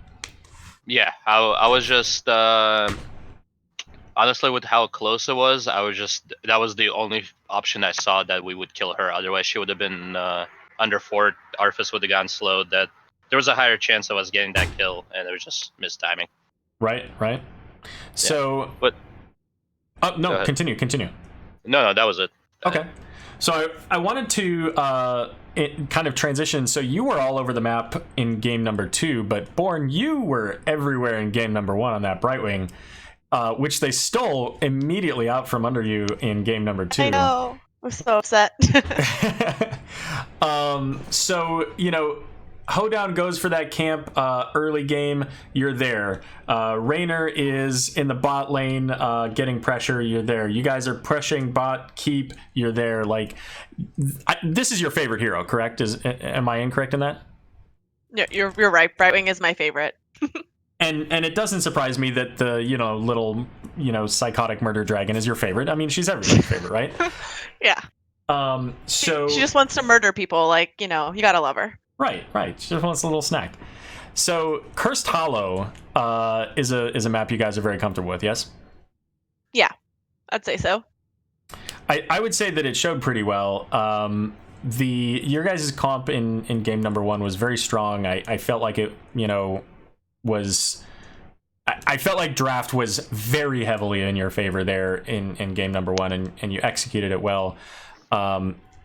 Yeah, I was just honestly, with how close it was, that was the only option I saw that we would kill her. Otherwise, she would have been under fort. Arthas would have gone slow. That there was a higher chance of us getting that kill, and it was just mistiming. Right. Yeah. So, but. No, continue. No, that was it. Okay. So I wanted to kind of transition. So you were all over the map in game number 2, but Born, you were everywhere in game number 1 on that Brightwing, which they stole immediately out from under you in game number 2. I know. I'm so upset. So, Hoedown goes for that camp early game. You're there. Raynor is in the bot lane getting pressure. You're there. You guys are pushing bot keep. You're there. Like, this is your favorite hero, correct? Am I incorrect in that? Yeah, you're right. Brightwing is my favorite. And it doesn't surprise me that the little psychotic murder dragon is your favorite. I mean, she's everybody's favorite, right? Yeah. So she just wants to murder people. Like, you gotta love her. Right. She just wants a little snack. So, Cursed Hollow is a map you guys are very comfortable with, yes? Yeah, I'd say so. I would say that it showed pretty well. Your guys' comp in game number 1 was very strong. I felt like it, was... I felt like draft was very heavily in your favor there in game number 1, and you executed it well.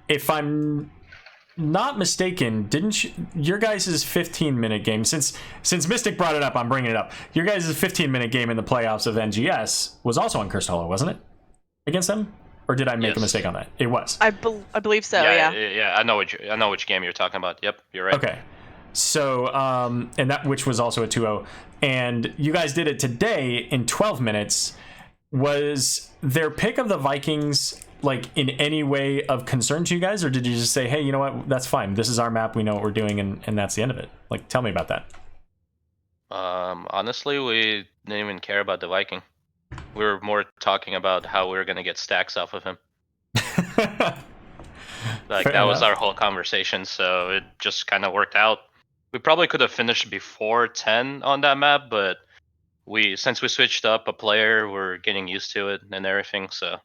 If I'm not mistaken, didn't your guys' 15-minute game, since Mystic brought it up, I'm bringing it up. Your guys' 15-minute game in the playoffs of NGS was also on Cursed Hollow, wasn't it? Against them? Or did I make a mistake on that? It was. I believe so, yeah. Yeah, I know which game you're talking about. Yep, you're right. Okay. So, and that, which was also a 2-0. And you guys did it today in 12 minutes. Was their pick of the Vikings like in any way of concern to you guys, or did you just say, hey, you know what, that's fine, this is our map, we know what we're doing, and that's the end of it? Like, tell me about that. Honestly, we didn't even care about the Viking. We were more talking about how we were going to get stacks off of him. Like, that was our whole conversation, so it just kind of worked out. We probably could have finished before 10 on that map, but since we switched up a player, we're getting used to it and everything, so...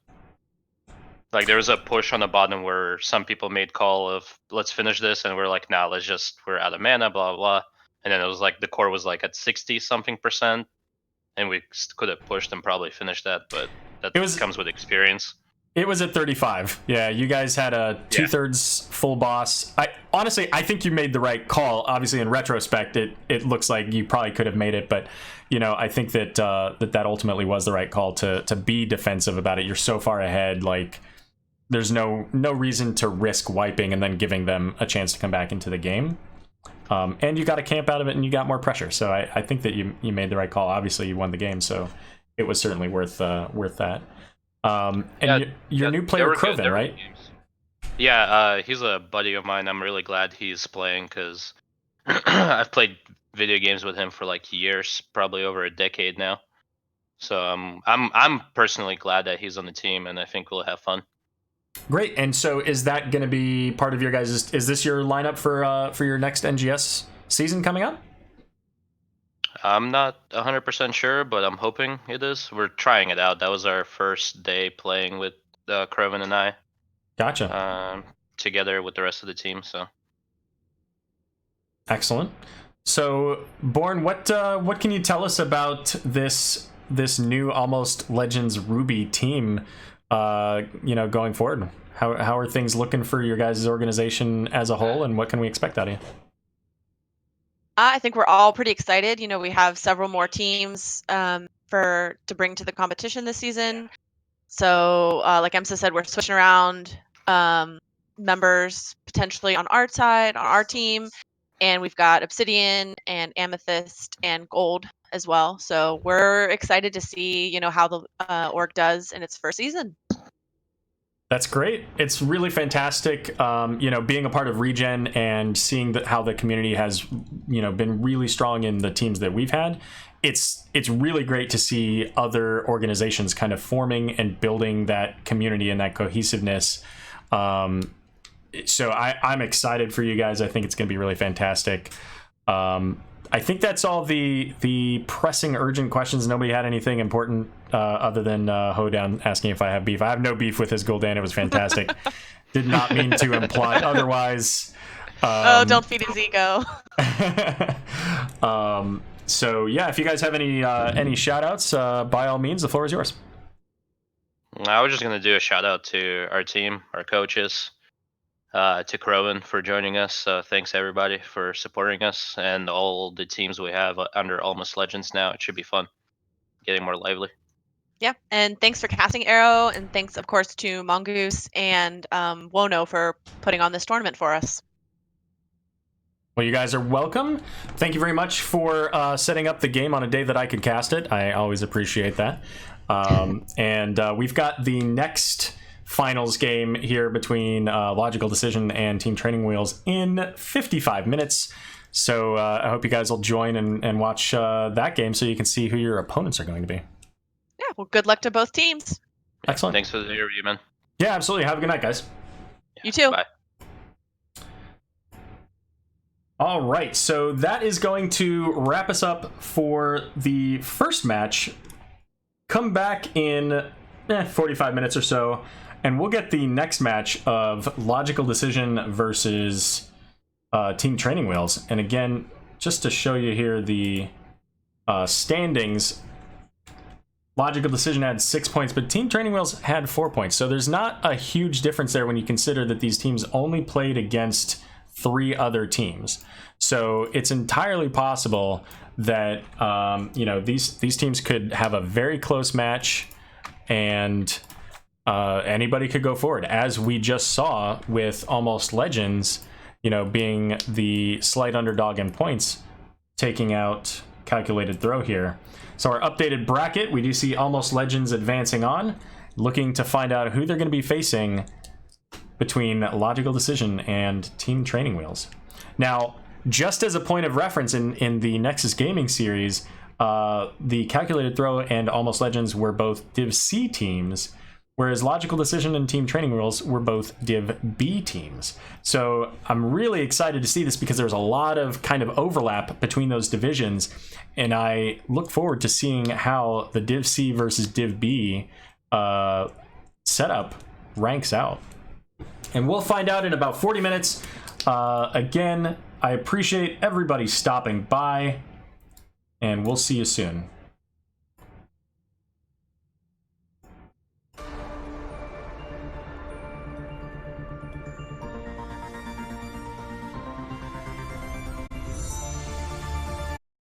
Like, there was a push on the bottom where some people made call of, let's finish this, and we're like, nah, we're out of mana, blah, blah. And then it was like, the core was like at 60-something%, and we could have pushed and probably finished that, but that comes with experience. It was at 35. Yeah, you guys had a 2/3 full boss. Honestly, I think you made the right call. Obviously, in retrospect, it looks like you probably could have made it, but I think that that ultimately was the right call to be defensive about it. You're so far ahead, like there's no reason to risk wiping and then giving them a chance to come back into the game. And you got a camp out of it, and you got more pressure. So I think that you made the right call. Obviously, you won the game, so it was certainly worth that. Your new player, Kroven, right? Yeah, he's a buddy of mine. I'm really glad he's playing because I've played video games with him for like years, probably over a decade now. So I'm personally glad that he's on the team, and I think we'll have fun. Great. And so is that going to be part of your guys'... Is this your lineup for your next NGS season coming up? I'm not 100% sure, but I'm hoping it is. We're trying it out. That was our first day playing with Kroven and I. Gotcha. Together with the rest of the team, so... Excellent. So, Born, what can you tell us about this new almost Legends Ruby team, going forward? How are things looking for your guys' organization as a whole, and what can we expect out of you? I think we're all pretty excited. We have several more teams to bring to the competition this season. So, like Emsa said, we're switching around members potentially on our side, on our team, and we've got Obsidian and Amethyst and Gold as well. So we're excited to see, how the org does in its first season. That's great. It's really fantastic, being a part of Regen and seeing how the community has, been really strong in the teams that we've had. It's really great to see other organizations kind of forming and building that community and that cohesiveness. So I'm excited for you guys. I think it's going to be really fantastic. I think that's all the pressing, urgent questions. Nobody had anything important other than Hoedown asking if I have beef. I have no beef with his Gul'dan. It was fantastic. Did not mean to imply otherwise. Don't feed his ego. So yeah, if you guys have any shout outs, by all means, the floor is yours. I was just gonna do a shout out to our team, our coaches, to Crowan for joining us. Thanks everybody for supporting us and all the teams we have under Almost Legends now. It should be fun, getting more lively. Yeah, and thanks for casting Arrow, and thanks, of course, to Mongoose and Wono for putting on this tournament for us. Well, you guys are welcome. Thank you very much for setting up the game on a day that I could cast it. I always appreciate that. And we've got the next finals game here between Logical Decision and Team Training Wheels in 55 minutes. So I hope you guys will join and watch that game so you can see who your opponents are going to be. Yeah, well, good luck to both teams. Excellent. Thanks for the interview, man. Yeah, absolutely. Have a good night, guys. You too. Bye. All right, so that is going to wrap us up for the first match. Come back in 45 minutes or so, and we'll get the next match of Logical Decision versus Team Training Wheels. And again, just to show you here the standings, Logical Decision had 6 points, but Team Training Wheels had 4 points. So there's not a huge difference there when you consider that these teams only played against 3 other teams. So it's entirely possible that these teams could have a very close match, and anybody could go forward, as we just saw with Almost Legends, being the slight underdog in points, taking out Calculated Throw here. So our updated bracket, we do see Almost Legends advancing on, looking to find out who they're going to be facing between Logical Decision and Team Training Wheels. Now, just as a point of reference, in the Nexus Gaming series, the Calculated Throw and Almost Legends were both Div C teams, whereas Logical Decision and Team Training Wheels were both Div B teams. So I'm really excited to see this because there's a lot of kind of overlap between those divisions, and I look forward to seeing how the Div C versus Div B setup ranks out. And we'll find out in about 40 minutes. Again, I appreciate everybody stopping by, and we'll see you soon.